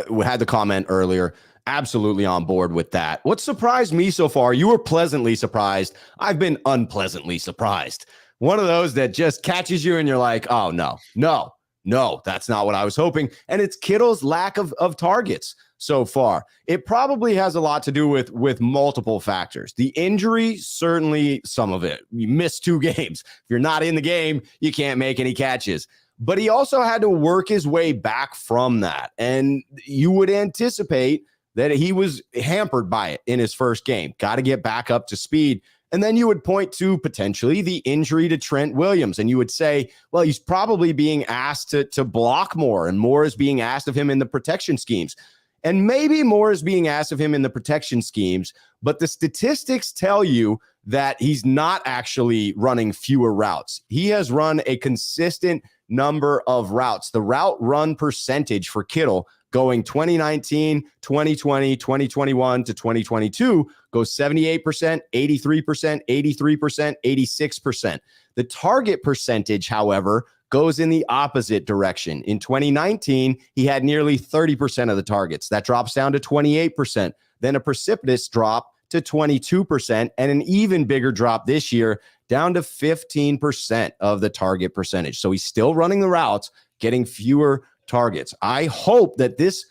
We had the comment earlier. Absolutely on board with that. What surprised me so far, you were pleasantly surprised. I've been unpleasantly surprised. One of those that just catches you and you're like, oh, no, that's not what I was hoping. And it's Kittle's lack of targets so far. It probably has a lot to do with multiple factors. The injury, certainly some of it. You missed 2 games. If you're not in the game, you can't make any catches. But he also had to work his way back from that. And you would anticipate that he was hampered by it in his first game. Got to get back up to speed. And then you would point to potentially the injury to Trent Williams. And you would say, well, he's probably being asked to block more, and more is being asked of him in the protection schemes. And maybe more is being asked of him in the protection schemes, but the statistics tell you that he's not actually running fewer routes. He has run a consistent number of routes. The route run percentage for Kittle going 2019, 2020, 2021 to 2022 goes 78%, 83%, 83%, 86%. The target percentage, however, goes in the opposite direction. In 2019, he had nearly 30% of the targets. That drops down to 28%. Then a precipitous drop to 22%, and an even bigger drop this year down to 15% of the target percentage. So he's still running the routes, getting fewer targets. I hope that this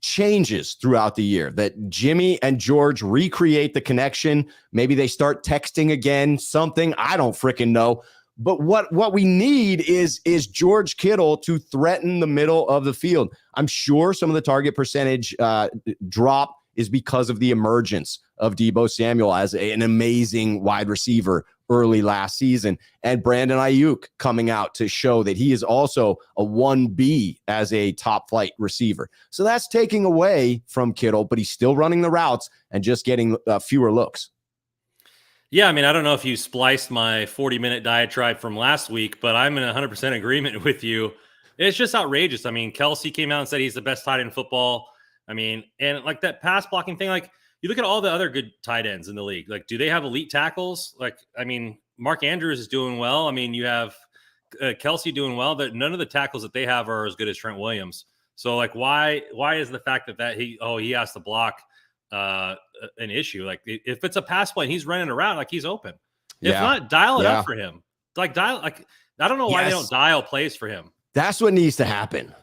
changes throughout the year, that Jimmy and George recreate the connection. Maybe they start texting again, something. I don't freaking know. But what we need is George Kittle to threaten the middle of the field. I'm sure some of the target percentage drop is because of the emergence of Deebo Samuel as an amazing wide receiver early last season, and Brandon Ayuk coming out to show that he is also a 1B as a top flight receiver. So that's taking away from Kittle, but he's still running the routes and just getting fewer looks. Yeah, I mean, I don't know if you spliced my 40-minute diatribe from last week, but I'm in 100% agreement with you. It's just outrageous. I mean, Kelsey came out and said he's the best tight end in football. I mean, and like that pass blocking thing, like you look at all the other good tight ends in the league. Like, do they have elite tackles? Like, I mean, Mark Andrews is doing well. I mean, you have Kelsey doing well. That none of the tackles that they have are as good as Trent Williams. So, like, why is the fact that he has to block an issue? Like, if it's a pass play and he's running around, like he's open. If not, dial it up for him. I don't know why they don't dial plays for him. That's what needs to happen.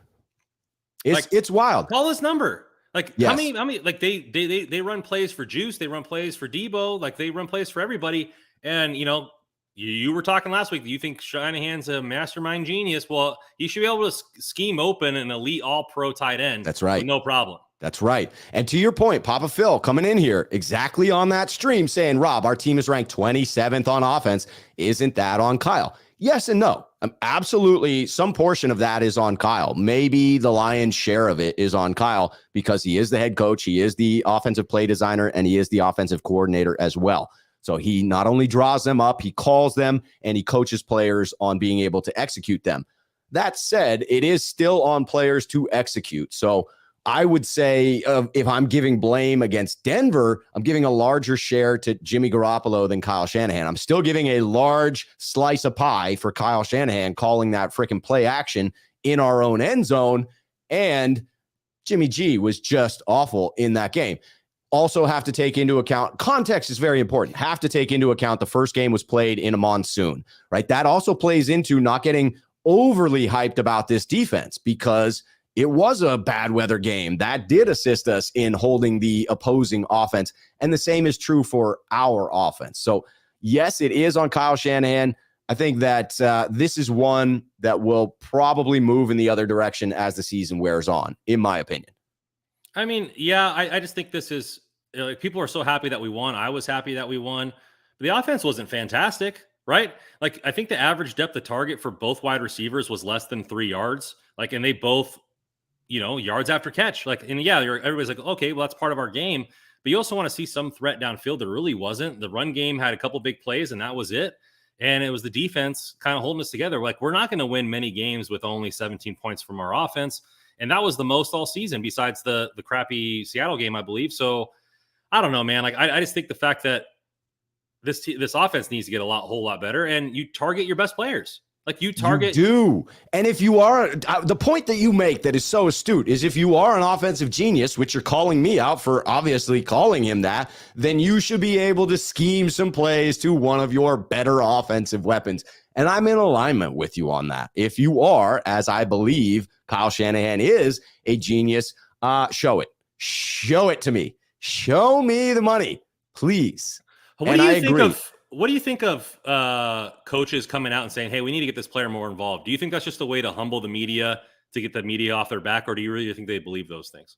It's wild. Call this number. Like, how many, like they run plays for Juice, they run plays for Deebo, like they run plays for everybody. And, you know, you were talking last week, you think Shanahan's a mastermind genius. Well, he should be able to scheme open an elite all-pro tight end. That's right. No problem. That's right. And to your point, Papa Phil coming in here exactly on that stream saying, Rob, our team is ranked 27th on offense. Isn't that on Kyle? Yes and no. Absolutely. Some portion of that is on Kyle. Maybe the lion's share of it is on Kyle because he is the head coach. He is the offensive play designer and he is the offensive coordinator as well. So he not only draws them up, he calls them and he coaches players on being able to execute them. That said, it is still on players to execute. So I would say if I'm giving blame against Denver, I'm giving a larger share to Jimmy Garoppolo than Kyle Shanahan. I'm still giving a large slice of pie for Kyle Shanahan calling that freaking play action in our own end zone. And Jimmy G was just awful in that game. Also have to take into account, context is very important. Have to take into account the first game was played in a monsoon, right? That also plays into not getting overly hyped about this defense because it was a bad weather game. That did assist us in holding the opposing offense. And the same is true for our offense. So, yes, it is on Kyle Shanahan. I think that this is one that will probably move in the other direction as the season wears on, in my opinion. I mean, yeah, I just think this is like people are so happy that we won. I was happy that we won. But the offense wasn't fantastic, right? Like, I think the average depth of target for both wide receivers was less than 3 yards. Like, and they both, you know, yards after catch. Like, and yeah, everybody's like, okay, well, that's part of our game. But you also want to see some threat downfield. There really wasn't. The run game had a couple big plays, and that was it. And it was the defense kind of holding us together. Like, we're not going to win many games with only 17 points from our offense. And that was the most all season besides the crappy Seattle game, I believe. So I don't know, man. Like, I just think the fact that this offense needs to get a whole lot better, and you target your best players. Like, you target. You do. And if you are, the point that you make that is so astute is if you are an offensive genius, which you're calling me out for obviously calling him that, then you should be able to scheme some plays to one of your better offensive weapons. And I'm in alignment with you on that. If you are, as I believe Kyle Shanahan is a genius, show it. Show it to me. Show me the money, please. What do you think of coaches coming out and saying, hey, we need to get this player more involved? Do you think that's just a way to humble the media, to get the media off their back, or do you really think they believe those things?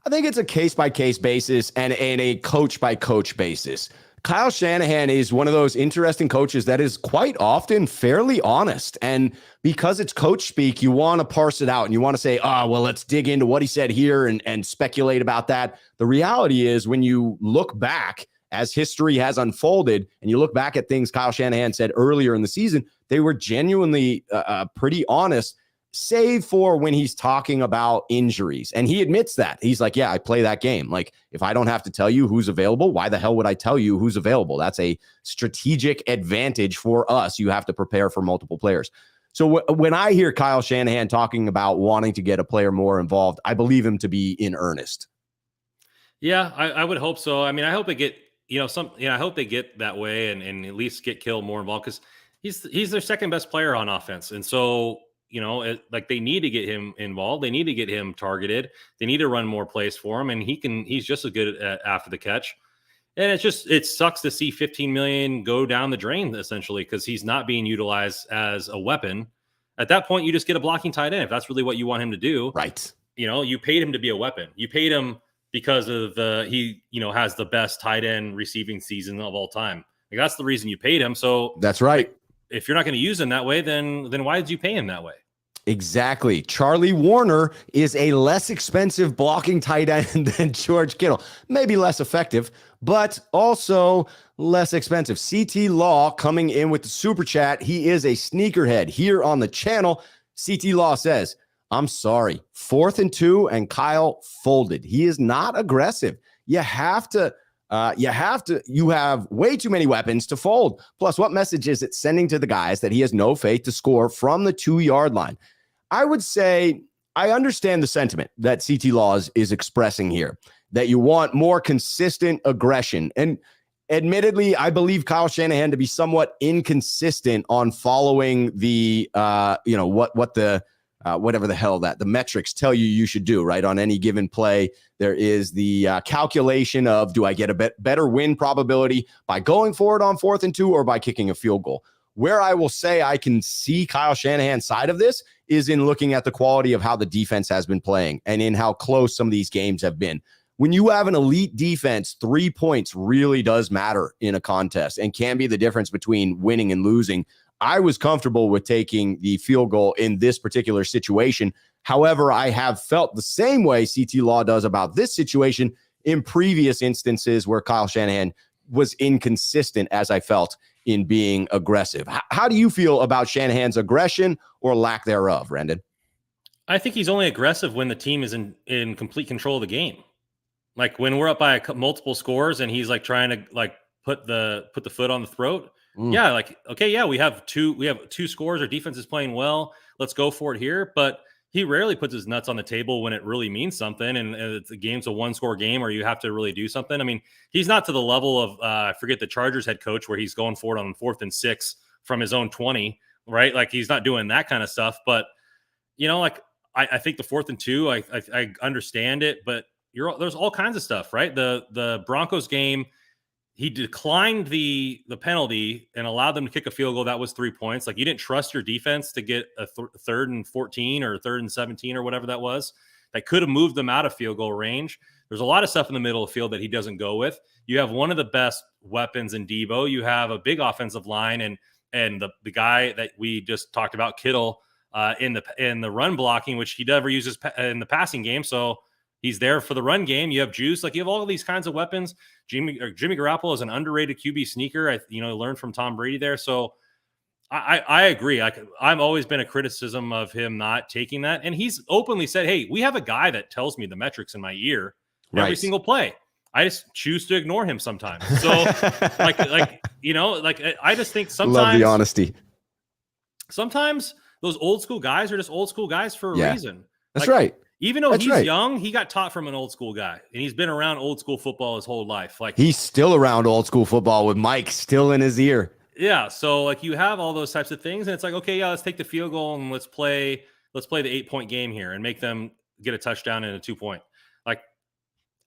I think it's a case-by-case basis and a coach-by-coach basis. Kyle Shanahan is one of those interesting coaches that is quite often fairly honest. And because it's coach speak, you want to parse it out and you want to say, oh, well, let's dig into what he said here and speculate about that. The reality is when you look back as history has unfolded and you look back at things Kyle Shanahan said earlier in the season, they were genuinely pretty honest. save for when he's talking about injuries. And he admits that. He's like, yeah, I play that game. Like, if I don't have to tell you who's available, why the hell would I tell you who's available? That's a strategic advantage for us. You have to prepare for multiple players. So when I hear Kyle Shanahan talking about wanting to get a player more involved, I believe him to be in earnest. Yeah, I would hope so. I mean, I hope they get, I hope they get that way and at least get Kittle more involved, because he's their second best player on offense. And so, like, they need to get him involved. They need to get him targeted. They need to run more plays for him. And he's just as good at after the catch. And it sucks to see 15 million go down the drain, essentially, because he's not being utilized as a weapon. At that point, you just get a blocking tight end if that's really what you want him to do. Right. You paid him to be a weapon. You paid him because of he has the best tight end receiving season of all time. Like, that's the reason you paid him. So that's right. If you're not going to use him that way, then why did you pay him that way? Exactly. Charlie Warner is a less expensive blocking tight end than George Kittle. Maybe less effective, but also less expensive. CT Law coming in with the super chat. He is a sneakerhead here on the channel. CT Law says, I'm sorry, 4th and 2 and Kyle folded. He is not aggressive. You have way too many weapons to fold. Plus, what message is it sending to the guys that he has no faith to score from the 2-yard line? I would say I understand the sentiment that CT Law is expressing here, that you want more consistent aggression. And admittedly, I believe Kyle Shanahan to be somewhat inconsistent on following the, whatever the hell the metrics tell you should do, right? On any given play, there is the calculation of, do I get a better win probability by going for it on 4th and 2 or by kicking a field goal? Where I will say I can see Kyle Shanahan's side of this is in looking at the quality of how the defense has been playing and in how close some of these games have been. When you have an elite defense, 3 points really does matter in a contest and can be the difference between winning and losing. I was comfortable with taking the field goal in this particular situation. However, I have felt the same way CT Law does about this situation in previous instances where Kyle Shanahan was inconsistent, as I felt, in being aggressive. How do you feel about Shanahan's aggression or lack thereof, Randon? I think he's only aggressive when the team is in complete control of the game. Like, when we're up by multiple scores and he's like trying to like put the foot on the throat. Yeah, like, okay, yeah, we have two scores. Our defense is playing well. Let's go for it here. But he rarely puts his nuts on the table when it really means something. And the game's a 1-score game, or you have to really do something. I mean, he's not to the level of I forget the Chargers head coach where he's going for it on 4th and 6 from his own 20, right? Like, he's not doing that kind of stuff. But like, I think the 4th and 2, I understand it, but there's all kinds of stuff, right? The Broncos game, he declined the penalty and allowed them to kick a field goal. That was 3 points. Like, you didn't trust your defense to get a 3rd and 14 or 3rd and 17 or whatever that was. That could have moved them out of field goal range. There's a lot of stuff in the middle of the field that he doesn't go with. You have one of the best weapons in Debo. You have a big offensive line and the guy that we just talked about, Kittle, in the run blocking, which he never uses in the passing game. So he's there for the run game. You have juice. Like, you have all of these kinds of weapons. Jimmy Garoppolo is an underrated QB sneaker. Learned from Tom Brady there. So I agree. I've always been a criticism of him not taking that. And he's openly said, hey, we have a guy that tells me the metrics in my ear every single play. I just choose to ignore him sometimes. So I just think sometimes. Love the honesty. Sometimes those old school guys are just old school guys for a reason. That's right. Even though he's young, he got taught from an old school guy, and he's been around old school football his whole life. Like, he's still around old school football with Mike still in his ear. Yeah. So, like, you have all those types of things, and it's like, okay, yeah, let's take the field goal and let's play the 8-point game here and make them get a touchdown and a 2-point. Like,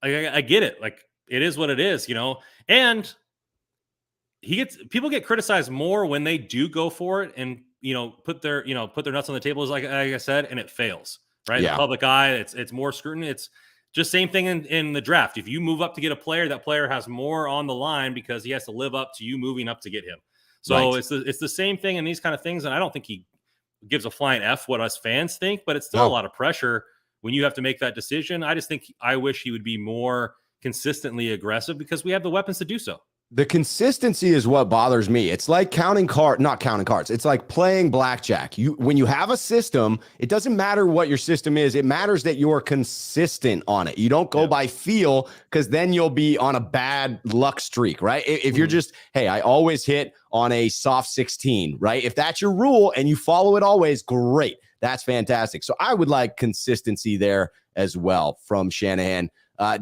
I get it. Like, it is what it is, and people get criticized more when they do go for it and, put their nuts on the table, like I said, and it fails. Right. Yeah. The public eye, it's more scrutiny. It's just same thing in the draft. If you move up to get a player, that player has more on the line because he has to live up to you moving up to get him. So it's the same thing in these kind of things. And I don't think he gives a flying F what us fans think, but it's still a lot of pressure when you have to make that decision. I wish he would be more consistently aggressive because we have the weapons to do so. The consistency is what bothers me. It's like not counting cards. It's like playing blackjack. When you have a system, it doesn't matter what your system is. It matters that you're consistent on it. You don't go by feel, because then you'll be on a bad luck streak, right? If you're just, hey, I always hit on a soft 16, right? If that's your rule and you follow it always, great. That's fantastic. So I would like consistency there as well from Shanahan.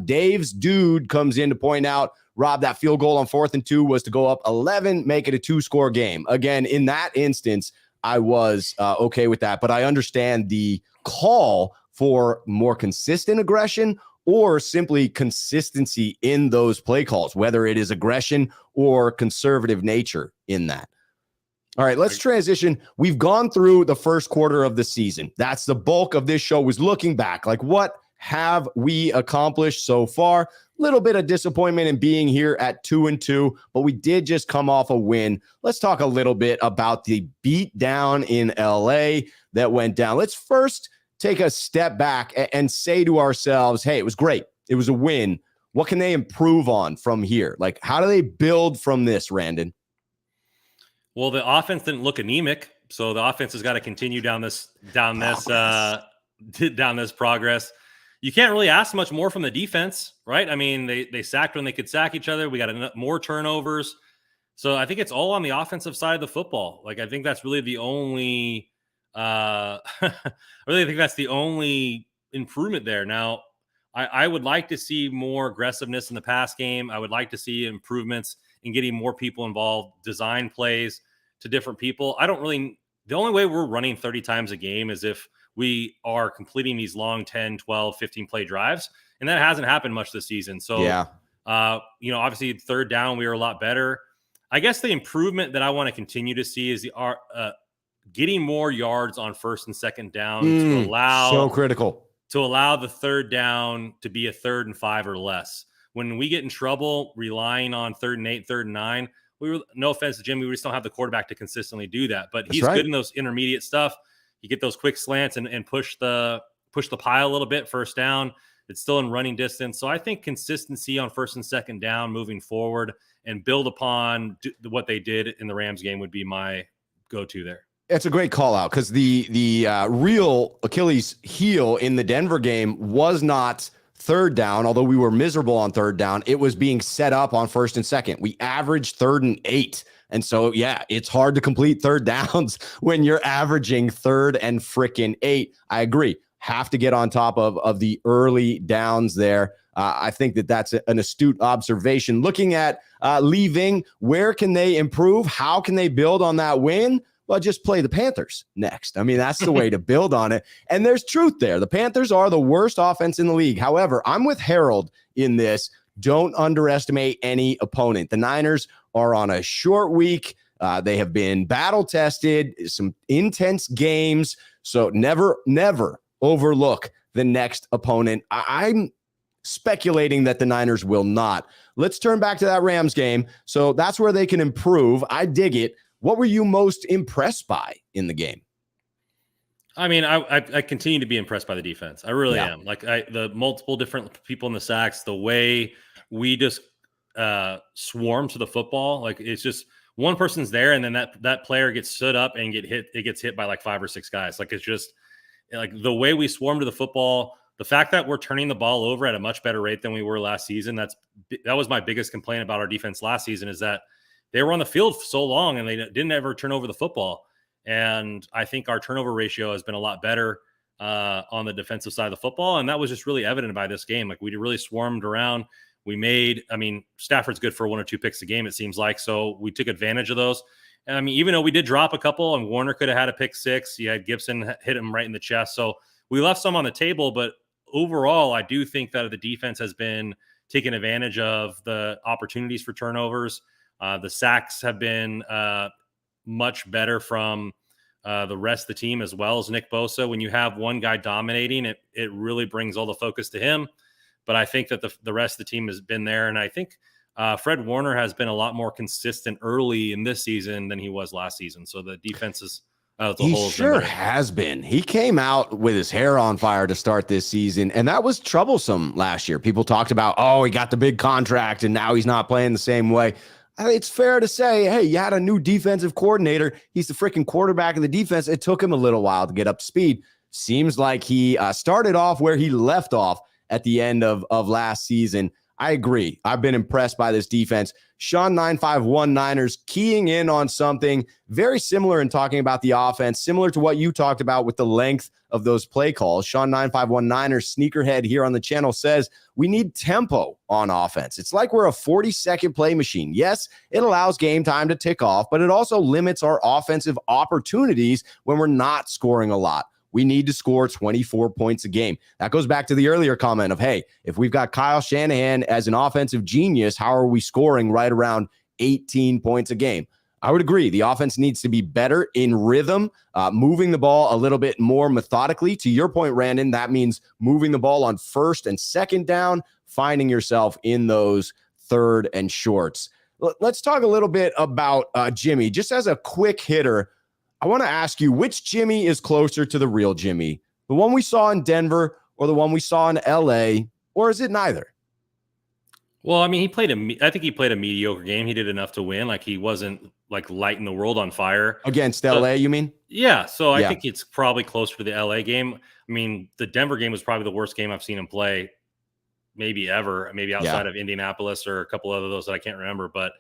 Dave's dude comes in to point out, Rob, that field goal on 4th and 2 was to go up 11, make it a 2-score game. Again, in that instance, I was okay with that, but I understand the call for more consistent aggression or simply consistency in those play calls, whether it is aggression or conservative nature in that. All right, let's transition. We've gone through the first quarter of the season. That's the bulk of this show, was looking back. Like, what have we accomplished so far? Little bit of disappointment in being here at 2-2, but we did just come off a win. Let's talk a little bit about the beat down in LA that went down. Let's first take a step back and say to ourselves, hey, it was great. It was a win. What can they improve on from here? Like, how do they build from this, Randon? Well, the offense didn't look anemic, so the offense has got to continue down this progress. You can't really ask much more from the defense, right? I mean, they sacked when they could sack each other. We got more turnovers. So I think it's all on the offensive side of the football. Like, I think that's really the only I really think that's the only improvement there. Now, I would like to see more aggressiveness in the pass game. I would like to see improvements in getting more people involved, design plays to different people. The only way we're running 30 times a game is if we are completing these long 10, 12, 15 play drives. And that hasn't happened much this season. So, obviously 3rd down, we were a lot better. I guess the improvement that I want to continue to see is getting more yards on 1st and 2nd down to allow so critical to allow the 3rd down to be a 3rd and 5 or less. When we get in trouble relying on 3rd and 8, 3rd and 9, no offense to Jimmy, we just don't have the quarterback to consistently do that. But he's good in those intermediate stuff. You get those quick slants and push the pile a little bit, 1st down. It's still in running distance. So I think consistency on 1st and 2nd down moving forward and build upon what they did in the Rams game would be my go-to there. It's a great call out, because the real Achilles heel in the Denver game was not 3rd down, although we were miserable on 3rd down. It was being set up on 1st and 2nd. We averaged 3rd and 8. And so, it's hard to complete 3rd downs when you're averaging 3rd and frickin' 8. I agree. Have to get on top of the early downs there. I think that's an astute observation. Looking at leaving, where can they improve? How can they build on that win? Well, just play the Panthers next. I mean, that's the way to build on it. And there's truth there. The Panthers are the worst offense in the league. However, I'm with Harold in this. Don't underestimate any opponent. The Niners are on a short week. They have been battle tested, some intense games. So never overlook the next opponent. I'm speculating that the Niners will not. Let's turn back to that Rams game. So that's where they can improve. I dig it. What were you most impressed by in the game? I mean, I continue to be impressed by the defense. I really am. Like, the multiple different people in the sacks, the way we just swarm to the football. Like, it's just one person's there, and then that player gets stood up and gets hit by like 5 or 6 guys. Like, it's just like the way we swarm to the football. The fact that we're turning the ball over at a much better rate than we were last season. That was my biggest complaint about our defense last season, is that they were on the field so long and they didn't ever turn over the football. And I think our turnover ratio has been a lot better on the defensive side of the football. And that was just really evident by this game. Like, we really swarmed around. Stafford's good for 1 or 2 picks a game, it seems like. So we took advantage of those. And I mean, even though we did drop a couple and Warner could have had a pick 6, you had Gibson hit him right in the chest. So we left some on the table, but overall, I do think that the defense has been taking advantage of the opportunities for turnovers. The sacks have been much better from the rest of the team, as well as Nick Bosa. When you have one guy dominating, it really brings all the focus to him. But I think that the rest of the team has been there. And I think Fred Warner has been a lot more consistent early in this season than he was last season. So the defense is Oh, the He hole's been sure better. has been. He came out with his hair on fire to start this season, and that was troublesome last year. People talked about, oh, he got the big contract, and now he's not playing the same way. I think it's fair to say, hey, you had a new defensive coordinator. He's the freaking quarterback of the defense. It took him a little while to get up to speed. Seems like he started off where he left off at the end of last season. I agree. I've been impressed by this defense. Sean 951 Niners keying in on something very similar in talking about the offense, similar to what you talked about with the length of those play calls. Sean 951 Niners sneakerhead here on the channel says we need tempo on offense. It's like we're a 40-second play machine. Yes, it allows game time to tick off, but it also limits our offensive opportunities when we're not scoring a lot. We need to score 24 points a game. That goes back to the earlier comment of, hey, if we've got Kyle Shanahan as an offensive genius, how are we scoring right around 18 points a game? I would agree. The offense needs to be better in rhythm, moving the ball a little bit more methodically. To your point, Randon, that means moving the ball on first and second down, finding yourself in those third and shorts. Let's talk a little bit about Jimmy. Just as a quick hitter, I want to ask you, which Jimmy is closer to the real Jimmy? The one we saw in Denver or the one we saw in LA, or is it neither? Well, I mean, I think he played a mediocre game. He did enough to win. Like, he wasn't like lighting the world on fire. Against LA, you mean? Yeah. So I think it's probably closer to the LA game. I mean, the Denver game was probably the worst game I've seen him play maybe ever, maybe outside of Indianapolis or a couple of those that I can't remember. But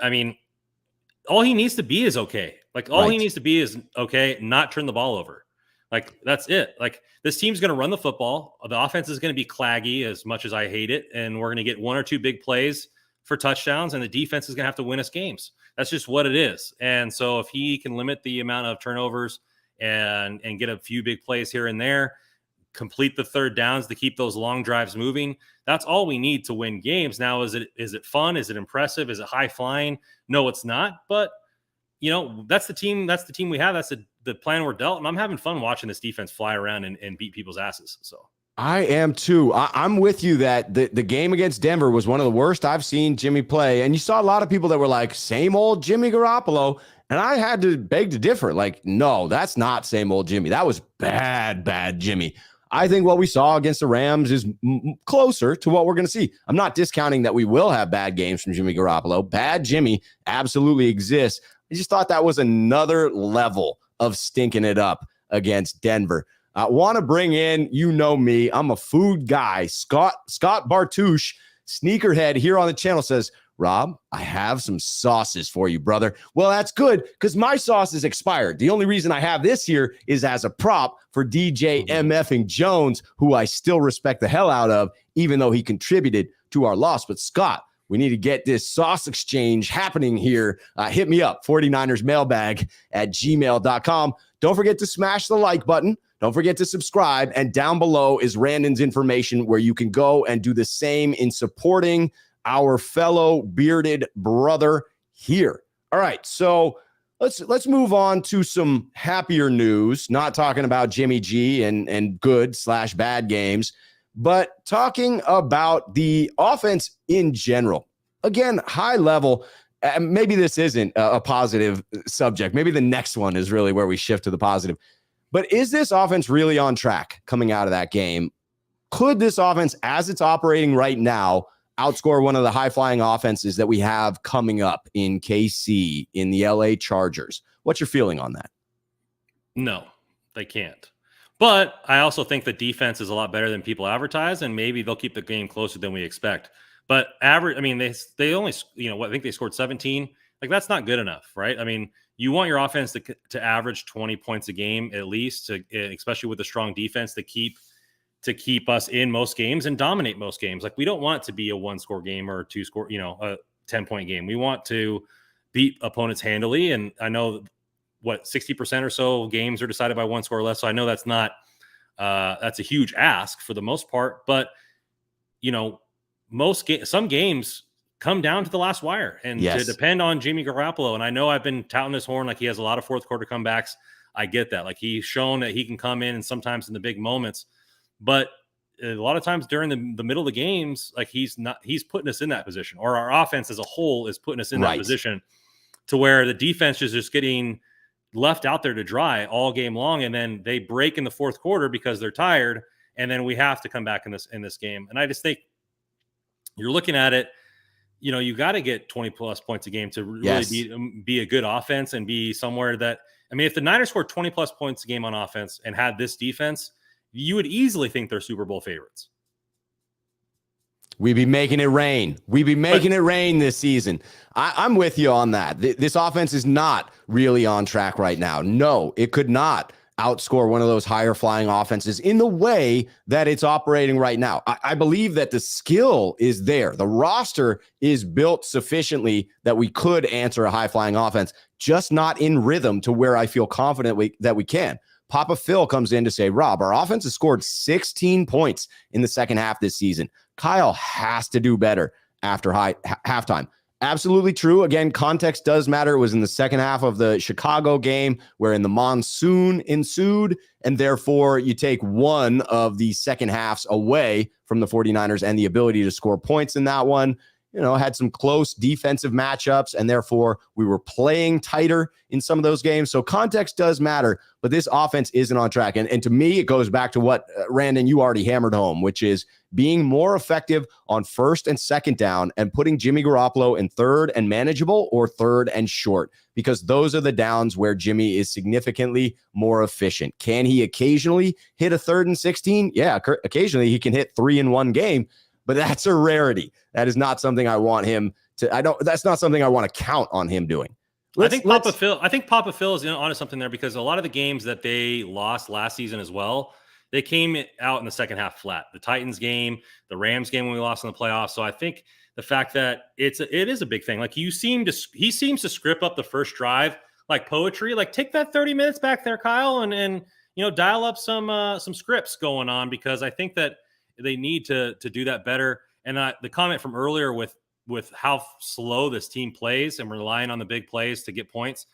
I mean, all he needs to be is okay. Like, all he needs to be is okay, not turn the ball over. Like, that's it. Like, this team's going to run the football. The offense is going to be claggy as much as I hate it. And we're going to get one or two big plays for touchdowns, and the defense is going to have to win us games. That's just what it is. And so if he can limit the amount of turnovers and get a few big plays here and there, complete the third downs to keep those long drives moving, that's all we need to win games. Now, is it fun? Is it impressive? Is it high flying? No, it's not. But that's the team we have. That's the plan we're dealt. And I'm having fun watching this defense fly around and beat people's asses. So I am too. I'm with you that the game against Denver was one of the worst I've seen Jimmy play. And you saw a lot of people that were like, same old Jimmy Garoppolo. And I had to beg to differ. Like, no, that's not same old Jimmy. That was bad Jimmy. I think what we saw against the Rams is closer to what we're going to see. I'm not discounting that we will have bad games from Jimmy Garoppolo. Bad Jimmy absolutely exists. I just thought that was another level of stinking it up against Denver. I want to bring in, me, I'm a food guy. Scott Bartouche, sneakerhead here on the channel, says, Rob, I have some sauces for you, brother. Well, that's good because my sauce is expired. The only reason I have this here is as a prop for DJ MFing Jones, who I still respect the hell out of, even though he contributed to our loss. But Scott, we need to get this sauce exchange happening here. Hit me up, 49ersmailbag@gmail.com. Don't forget to smash the like button. Don't forget to subscribe. And down below is Randon's information where you can go and do the same in supporting our fellow bearded brother here. All right, so let's move on to some happier news. Not talking about Jimmy G and good/bad games, but talking about the offense in general. Again, high level. Maybe this isn't a positive subject. Maybe the next one is really where we shift to the positive. But is this offense really on track coming out of that game? Could this offense, as it's operating right now, outscore one of the high-flying offenses that we have coming up in KC, in the LA Chargers? What's your feeling on that? No, they can't. But I also think the defense is a lot better than people advertise, and maybe they'll keep the game closer than we expect. But average, I mean, they only, I think they scored 17. Like, that's not good enough, right? I mean, you want your offense to average 20 points a game at least, especially with a strong defense to keep us in most games and dominate most games. Like, we don't want it to be a 1-score game or a 2-score, a 10-point game. We want to beat opponents handily. And I know 60% or so games are decided by 1 score or less. So I know that's not, that's a huge ask for the most part, but some games come down to the last wire and to depend on Jimmy Garoppolo. And I know I've been touting this horn, like he has a lot of fourth quarter comebacks. I get that. Like, he's shown that he can come in and sometimes in the big moments, but a lot of times during the middle of the games, like, he's putting us in that position, or our offense as a whole is putting us in that position to where the defense is just getting, left out there to dry all game long, and then they break in the fourth quarter because they're tired, and then we have to come back in this game. And I just think you're looking at it, you got to get 20 plus points a game to really be a good offense and be somewhere that, if the Niners scored 20 plus points a game on offense and had this defense, you would easily think they're Super Bowl favorites. We'd be making it rain. We'd be making it rain this season. I'm with you on that. This offense is not really on track right now. No, it could not outscore one of those higher flying offenses in the way that it's operating right now. I believe that the skill is there. The roster is built sufficiently that we could answer a high flying offense, just not in rhythm to where I feel confident that we can. Papa Phil comes in to say, Rob, our offense has scored 16 points in the second half this season. Kyle has to do better after halftime. Absolutely true. Again, context does matter. It was in the second half of the Chicago game wherein the monsoon ensued, and therefore you take one of the second halves away from the 49ers and the ability to score points in that one. Had some close defensive matchups, and therefore we were playing tighter in some of those games. So context does matter, but this offense isn't on track. And to me, it goes back to what, Randon, you already hammered home, which is being more effective on first and second down and putting Jimmy Garoppolo in third and manageable or third and short, because those are the downs where Jimmy is significantly more efficient. Can he occasionally hit a 3rd and 16? Yeah, occasionally he can hit 3 in one game, but that's a rarity. That is not something I want him to. That's not something I want to count on him doing. I think Papa Phil is onto something there, because a lot of the games that they lost last season as well, they came out in the second half flat. The Titans game, the Rams game when we lost in the playoffs. So I think the fact that it is a big thing. Like he seems to script up the first drive like poetry. Like, take that 30 minutes back there, Kyle, and dial up some scripts going on, because I think that they need to do that better. And the comment from earlier with how slow this team plays and relying on the big plays to get points.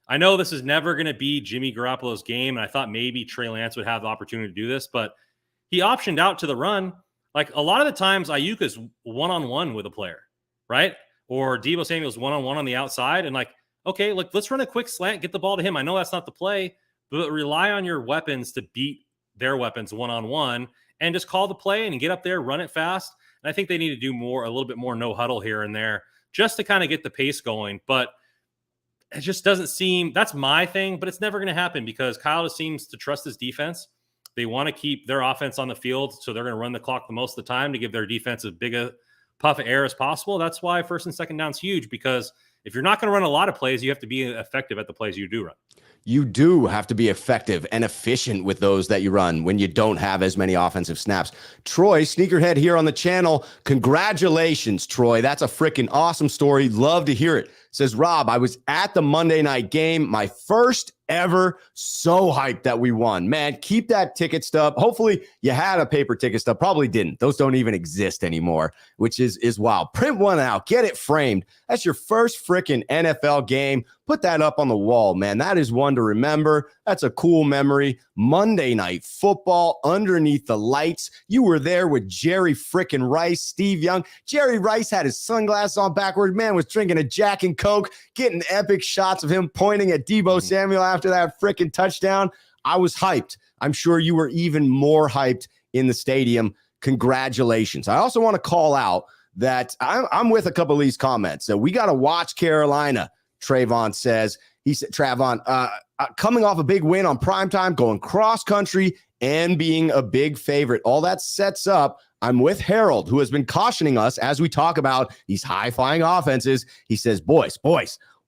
I know this is never going to be Jimmy Garoppolo's game, and I thought maybe Trey Lance would have the opportunity to do this, but he optioned out to the run. Like, a lot of the times Ayuk is one-on-one with a player, right? Or Deebo Samuel's one-on-one on the outside, and okay, let's run a quick slant, get the ball to him. I know that's not the play, but rely on your weapons to beat their weapons one-on-one, and just call the play and get up there, run it fast. And I think they need to do a little bit more no huddle here and there, just to kind of get the pace going. But it just doesn't seem, that's my thing, but it's never going to happen, because Kyle just seems to trust his defense. They want to keep their offense on the field, so they're going to run the clock the most of the time to give their defense as big a puff of air as possible. That's why first and second down is huge, because if you're not going to run a lot of plays, you have to be effective at the plays you do run. You do have to be effective and efficient with those that you run when you don't have as many offensive snaps. Troy, Sneakerhead here on the channel. Congratulations, Troy. That's a freaking awesome story. Love to hear it. Says, Rob, I was at the Monday night game, my first ever. So hyped that we won. Man, keep that ticket stub. Hopefully you had a paper ticket stub. Probably didn't. Those don't even exist anymore, which is wild. Print one out. Get it framed. That's your first freaking NFL game. Put that up on the wall, man. That is one to remember. That's a cool memory. Monday Night Football underneath the lights. You were there with Jerry freaking Rice, Steve Young. Jerry Rice had his sunglasses on backwards. Man was drinking a Jack and Coke, getting epic shots of him pointing at Deebo Samuel after that freaking touchdown. I was hyped. I'm sure you were even more hyped in the stadium. Congratulations. I also want to call out that I'm with a couple of these comments. So we got to watch Carolina. Trayvon says, he said, Travon, coming off a big win on primetime, going cross country and being a big favorite. All that sets up. I'm with Harold, who has been cautioning us as we talk about these high flying offenses. He says, boys,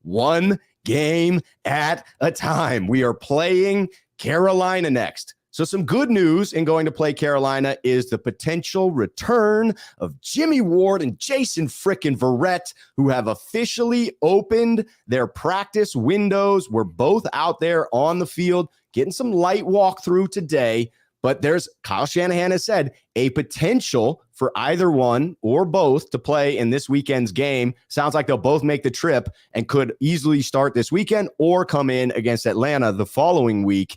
one game at a time. We are playing Carolina next. So some good news in going to play Carolina is the potential return of Jimmy Ward and Jason frickin' Verrett, who have officially opened their practice windows. We're both out there on the field getting some light walkthrough today. But there's, Kyle Shanahan has said, a potential for either one or both to play in this weekend's game. Sounds like they'll both make the trip and could easily start this weekend or come in against Atlanta the following week.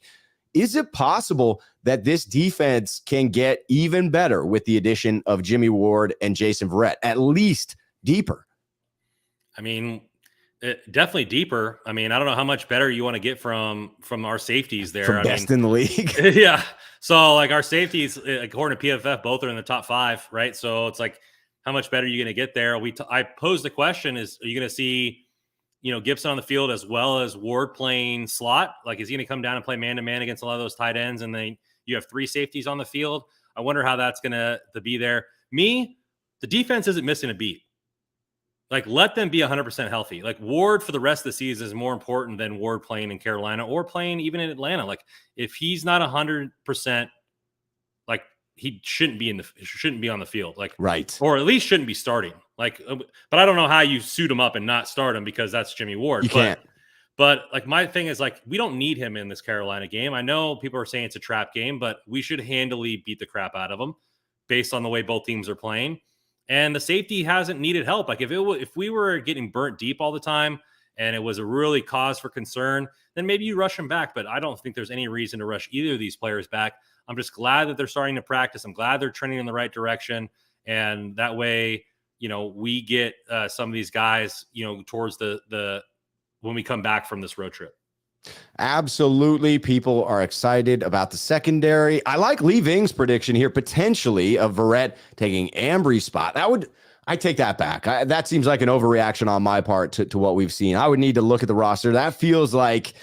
Is it possible that this defense can get even better with the addition of Jimmy Ward and Jason Verrett, at least deeper? I mean, Definitely deeper. I mean, I don't know how much better you want to get from our safeties there. From best in the league. Yeah. So like our safeties, according to PFF, both are in the top 5, right? So it's like, how much better are you going to get there? I posed the question: are you going to see, Gibson on the field as well as Ward playing slot? Like, is he going to come down and play man to man against a lot of those tight ends? And then you have 3 safeties on the field. I wonder how that's going to be there. The defense isn't missing a beat. Like, let them be 100% healthy. Like, Ward for the rest of the season is more important than Ward playing in Carolina or playing even in Atlanta. Like, if he's not 100%, like, he shouldn't be on the field. Like, right. Or at least shouldn't be starting. Like, but I don't know how you suit him up and not start him, because that's Jimmy Ward. You can't. But like, my thing is, like, we don't need him in this Carolina game. I know people are saying it's a trap game, but we should handily beat the crap out of them based on the way both teams are playing. And the safety hasn't needed help. Like, if we were getting burnt deep all the time and it was a really cause for concern, then maybe you rush them back. But I don't think there's any reason to rush either of these players back. I'm just glad that they're starting to practice. I'm glad they're trending in the right direction. And that way, we get some of these guys, towards the when we come back from this road trip. Absolutely. People are excited about the secondary. I like Lee Ving's prediction here, potentially, of Verrett taking Ambry's spot. I take that back. That seems like an overreaction on my part to what we've seen. I would need to look at the roster. That feels like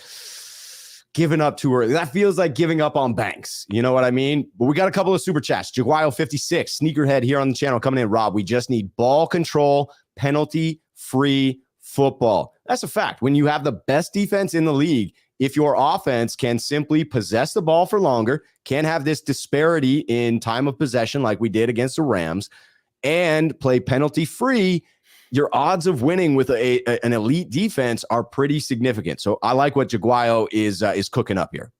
giving up too early. That feels like giving up on Banks. You know what I mean? But we got a couple of super chats. Jaguayo 56, Sneakerhead here on the channel coming in. Rob, we just need ball control, penalty-free football. That's a fact. When you have the best defense in the league, if your offense can simply possess the ball for longer, can have this disparity in time of possession like we did against the Rams, and play penalty-free, your odds of winning with an elite defense are pretty significant. So I like what Jaguayo is cooking up here.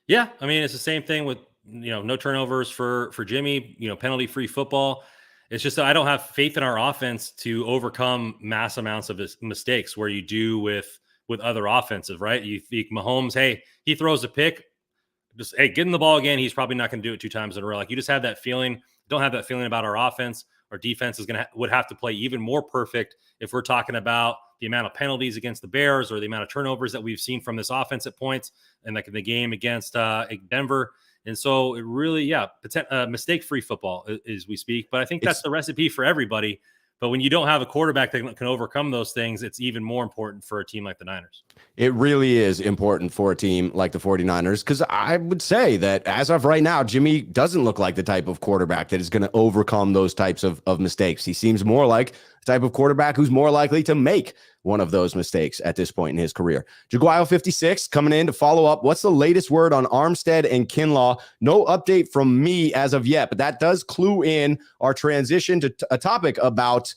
Yeah, I mean, it's the same thing with, no turnovers for Jimmy, penalty-free football. It's just that I don't have faith in our offense to overcome mass amounts of mistakes where you do with other offensive, right? You think Mahomes, hey, he throws a pick, just, hey, get in the ball again. He's probably not going to do it 2 times in a row. Like, you just have that feeling. Don't have that feeling about our offense. Our defense is would have to play even more perfect if we're talking about the amount of penalties against the Bears or the amount of turnovers that we've seen from this offense at points, and like in the game against Denver. And so it really, mistake-free football as we speak. But I think that's the recipe for everybody. But when you don't have a quarterback that can overcome those things, it's even more important for a team like the Niners. It really is important for a team like the 49ers, because I would say that as of right now, Jimmy doesn't look like the type of quarterback that is going to overcome those types of mistakes. He seems more like the type of quarterback who's more likely to make one of those mistakes at this point in his career. Jaguayo 56 coming in to follow up. What's the latest word on Armstead and Kinlaw? No update from me as of yet, but that does clue in our transition to a topic about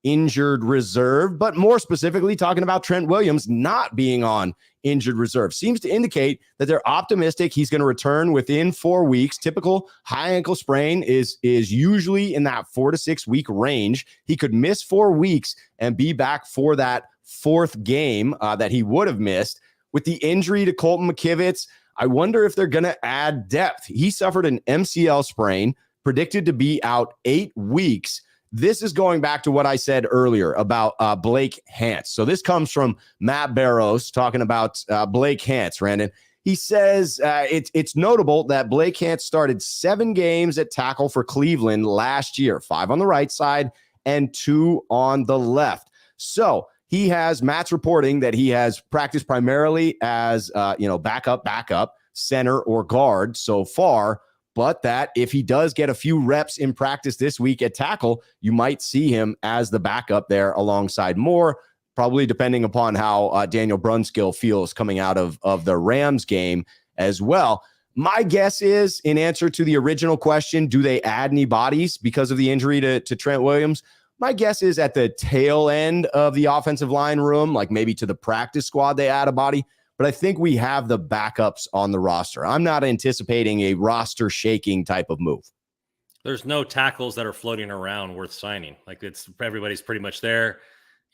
injured reserve, but more specifically talking about Trent Williams not being on injured reserve. Seems to indicate that they're optimistic he's going to return within 4 weeks. Typical high ankle sprain is usually in that 4 to 6 week range. He could miss 4 weeks and be back for that 4th game that he would have missed. With the injury to Colton McKivitz, I wonder if they're going to add depth. He suffered an MCL sprain, predicted to be out 8 weeks. This is going back to what I said earlier about Blake Hance. So this comes from Matt Barrows talking about Blake Hance, Randon. He says it's notable that Blake Hance started 7 games at tackle for Cleveland last year, 5 on the right side and 2 on the left. So Matt's reporting that he has practiced primarily as backup, center or guard so far, but that if he does get a few reps in practice this week at tackle, you might see him as the backup there alongside Moore, probably depending upon how Daniel Brunskill feels coming out of the Rams game as well. My guess is, in answer to the original question, do they add any bodies because of the injury to Trent Williams? My guess is at the tail end of the offensive line room, like maybe to the practice squad, they add a body. But I think we have the backups on the roster. I'm not anticipating a roster shaking type of move. There's no tackles that are floating around worth signing. Like, everybody's pretty much there.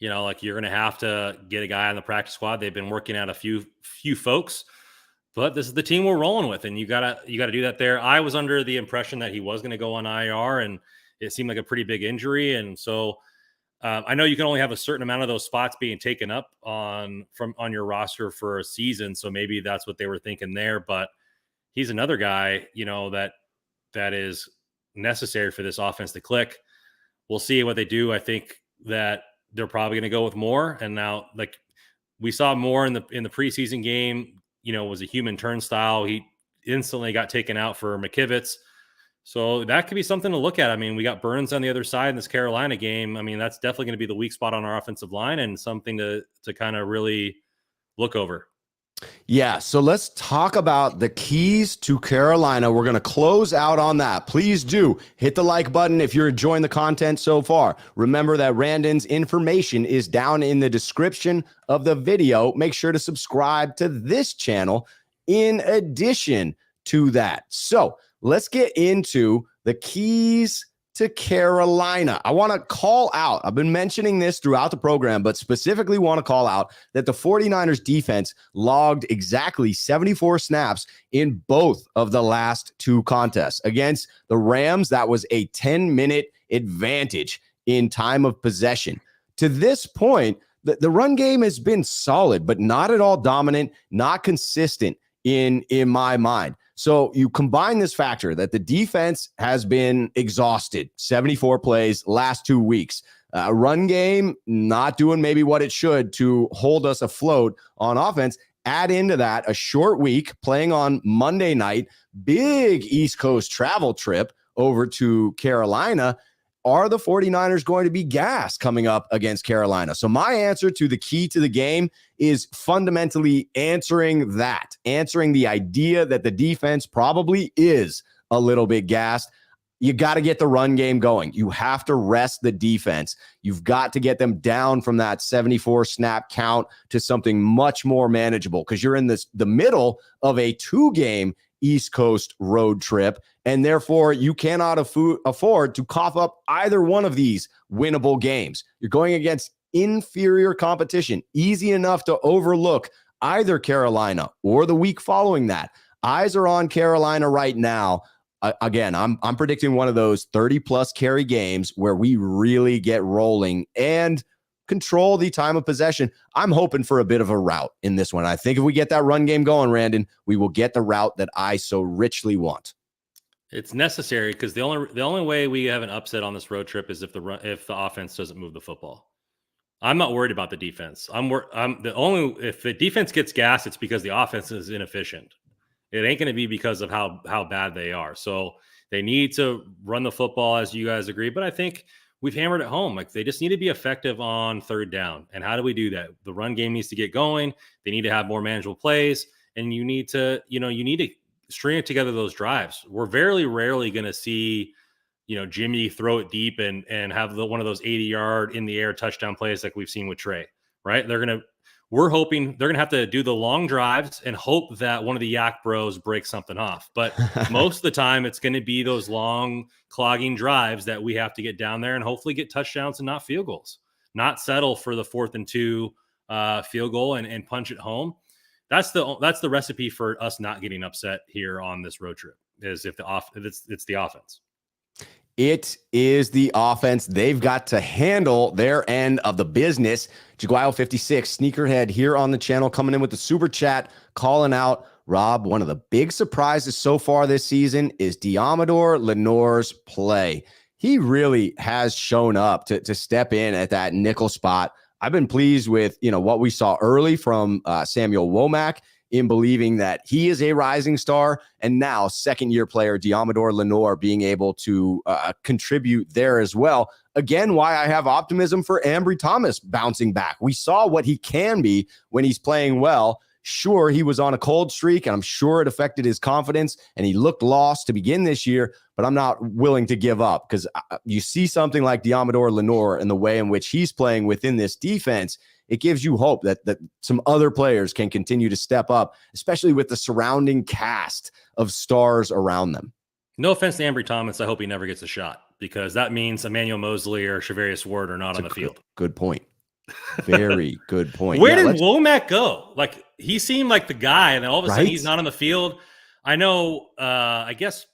Like, you're going to have to get a guy on the practice squad. They've been working out a few folks, but this is the team we're rolling with, and you gotta do that there. I was under the impression that he was going to go on IR, and it seemed like a pretty big injury, and so I know you can only have a certain amount of those spots being taken up on your roster for a season. So maybe that's what they were thinking there, but he's another guy, that is necessary for this offense to click. We'll see what they do. I think that they're probably going to go with Moore. And now, like we saw Moore in the preseason game, was a human turnstile. He instantly got taken out for McKivitz. So that could be something to look at. I mean, we got Burns on the other side in this Carolina game. I mean, that's definitely going to be the weak spot on our offensive line and something to kind of really look over. Yeah, so let's talk about the keys to Carolina. We're going to close out on that. Please do hit the like button if you're enjoying the content so far. Remember that Randon's information is down in the description of the video. Make sure to subscribe to this channel in addition to that. So let's get into the keys to Carolina. I want to call out, I've been mentioning this throughout the program, but specifically want to call out that the 49ers defense logged exactly 74 snaps in both of the last two contests. Against the Rams, that was a 10-minute advantage in time of possession. To this point, the run game has been solid, but not at all dominant, not consistent in my mind. So you combine this factor that the defense has been exhausted, 74 plays last 2 weeks. Run game not doing maybe what it should to hold us afloat on offense. Add into that a short week playing on Monday night, big East Coast travel trip over to Carolina. Are the 49ers going to be gassed coming up against Carolina? So my answer to the key to the game is fundamentally answering the idea that the defense probably is a little bit gassed. You got to get the run game going. You have to rest the defense. You've got to get them down from that 74 snap count to something much more manageable because you're in the middle of a 2-game East Coast road trip, and therefore you cannot afford to cough up either one of these winnable games. You're going against inferior competition, easy enough to overlook either Carolina or the week following that. Eyes are on Carolina right now. Again, I'm predicting one of those 30-plus carry games where we really get rolling and control the time of possession. I'm hoping for a bit of a rout in this one. I think if we get that run game going, Randon, we will get the route that I so richly want. It's necessary because the only way we have an upset on this road trip is if the offense doesn't move the football. I'm not worried about the defense. If the defense gets gas, it's because the offense is inefficient. It ain't going to be because of how bad they are. So they need to run the football, as you guys agree. But I think we've hammered it home. Like they just need to be effective on third down. And how do we do that? The run game needs to get going. They need to have more manageable plays. And you need to string together those drives. We're very rarely going to see, Jimmy throw it deep and have one of those 80-yard in the air touchdown plays like we've seen with Trey, right? We're hoping they're going to have to do the long drives and hope that one of the Yak Bros breaks something off. But most of the time, it's going to be those long, clogging drives that we have to get down there and hopefully get touchdowns and not field goals. Not settle for the 4th and 2 field goal and punch it home. That's the recipe for us not getting upset here on this road trip. Is if it's the offense. It is the offense. They've got to handle their end of the business. Jaguayo56, Sneakerhead here on the channel, coming in with the super chat, calling out, Rob, one of the big surprises so far this season is Diamador Lenoir's play. He really has shown up to step in at that nickel spot. I've been pleased with, what we saw early from Samuel Womack in believing that he is a rising star, and now second-year player Diamador Lenoir being able to contribute there as well. Again, why I have optimism for Ambry Thomas bouncing back. We saw what he can be when he's playing well. Sure, he was on a cold streak, and I'm sure it affected his confidence, and he looked lost to begin this year, but I'm not willing to give up because you see something like Diamador Lenoir and the way in which he's playing within this defense, it gives you hope that some other players can continue to step up, especially with the surrounding cast of stars around them. No offense to Ambry Thomas. I hope he never gets a shot because that means Emmanuel Mosley or Trevarius Ward are not on the field. Good point. Very good point. Where did Womack go? Like he seemed like the guy, and then all of a sudden right? He's not on the field. I know. I guess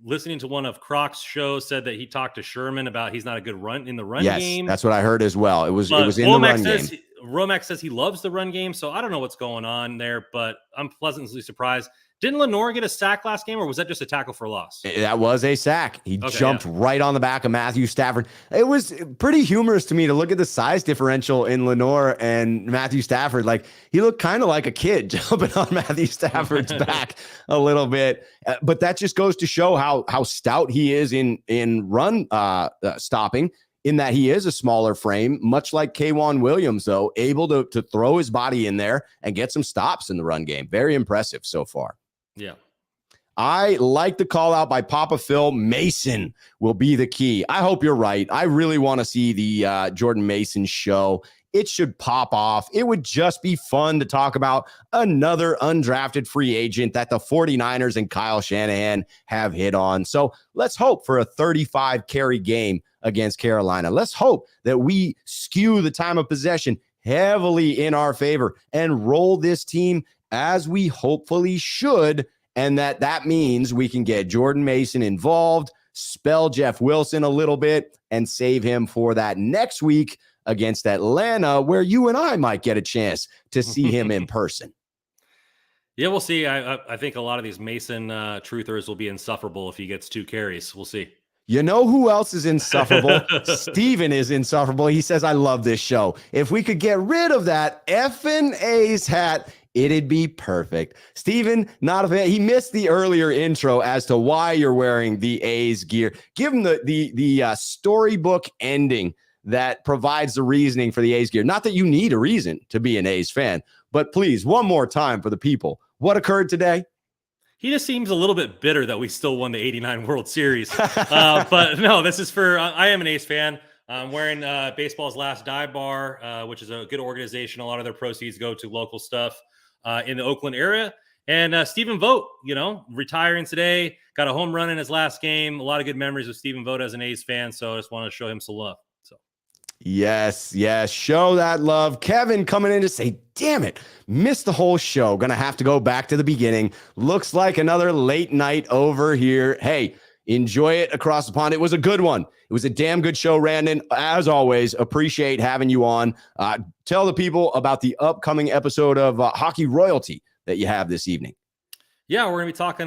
listening to one of Croc's shows said that he talked to Sherman about he's not a good run in the run Yes, game. that's what I heard as well. It was in the run game. Romack says he loves the run game, so I don't know what's going on there, but I'm pleasantly surprised. Didn't Lenore get a sack last game, or was that just a tackle for loss? That was a sack. He jumped right on the back of Matthew Stafford. It was pretty humorous to me to look at the size differential in Lenore and Matthew Stafford. Like, he looked kind of like a kid jumping on Matthew Stafford's back a little bit. But that just goes to show how stout he is in run stopping, in that he is a smaller frame, much like K'Wan Williams, though, able to throw his body in there and get some stops in the run game. Very impressive so far. Yeah. I like the call out by Papa Phil. Mason will be the key. I hope you're right. I really want to see the Jordan Mason show. It should pop off. It would just be fun to talk about another undrafted free agent that the 49ers and Kyle Shanahan have hit on. So let's hope for a 35 carry game against Carolina. Let's hope that we skew the time of possession heavily in our favor and roll this team as we hopefully should, and that means we can get Jordan Mason involved, spell Jeff Wilson a little bit, and save him for that next week against Atlanta, where you and I might get a chance to see him in person. Yeah, we'll see. I think a lot of these Mason truthers will be insufferable if he gets 2 carries. We'll see. You know who else is insufferable? Steven is insufferable. He says, I love this show. If we could get rid of that effing A's hat, it'd be perfect. Steven, not a fan. He missed the earlier intro as to why you're wearing the A's gear. Give him the storybook ending that provides the reasoning for the A's gear. Not that you need a reason to be an A's fan, but please, one more time for the people. What occurred today? He just seems a little bit bitter that we still won the 89 World Series. But no, this is for, I am an A's fan. I'm wearing Baseball's Last Dive Bar, which is a good organization. A lot of their proceeds go to local stuff in the Oakland area. And Stephen Vogt, retiring today, got a home run in his last game. A lot of good memories of Stephen Vogt as an A's fan. So I just want to show him some love. Yes. Show that love. Kevin coming in to say, damn it, missed the whole show. Gonna have to go back to the beginning. Looks like another late night over here. Hey, enjoy it across the pond. It was a good one. It was a damn good show, Randon. As always, appreciate having you on. Tell the people about the upcoming episode of Hockey Royalty that you have this evening. Yeah, we're going to be talking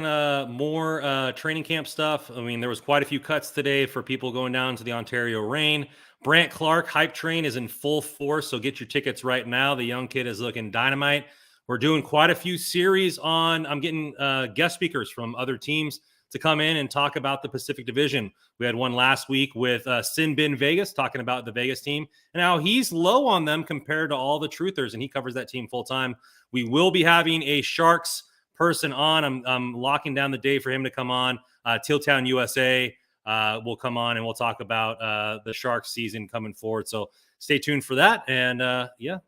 more training camp stuff. I mean, there was quite a few cuts today for people going down to the Ontario Reign. Brant Clark hype train is in full force, so get your tickets right now. The young kid is looking dynamite. We're doing quite a few series on. I'm getting guest speakers from other teams to come in and talk about the Pacific Division. We had one last week with Sin Bin Vegas talking about the Vegas team and how he's low on them compared to all the truthers, and he covers that team full time. We will be having a Sharks person on. I'm locking down the day for him to come on. Tilltown USA will come on and we'll talk about the Sharks season coming forward. So stay tuned for that. And yes,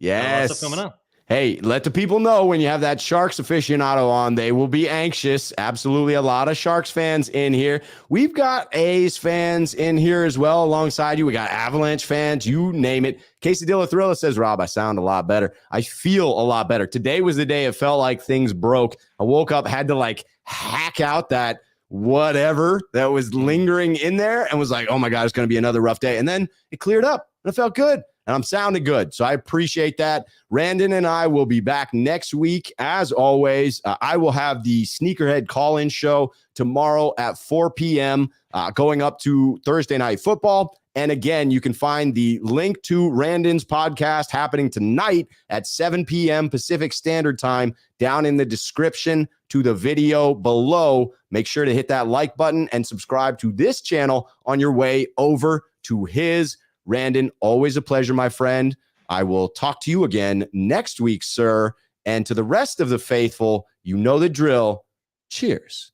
a lot of stuff coming up. Hey, let the people know when you have that Sharks aficionado on, they will be anxious. Absolutely a lot of Sharks fans in here. We've got A's fans in here as well alongside you. We got Avalanche fans, you name it. Quesadilla Thrilla says, Rob, I sound a lot better. I feel a lot better. Today was the day it felt like things broke. I woke up, had to hack out that whatever that was lingering in there and was like, oh my God, it's going to be another rough day. And then it cleared up and it felt good. And I'm sounding good. So I appreciate that. Randon and I will be back next week. As always, I will have the Sneakerhead call-in show tomorrow at 4 p.m. Going up to Thursday Night Football. And again, you can find the link to Randon's podcast happening tonight at 7 p.m. Pacific Standard Time down in the description to the video below. Make sure to hit that like button and subscribe to this channel on your way over to his. Randon, always a pleasure, my friend. I will talk to you again next week, sir. And to the rest of the faithful, you know the drill. Cheers.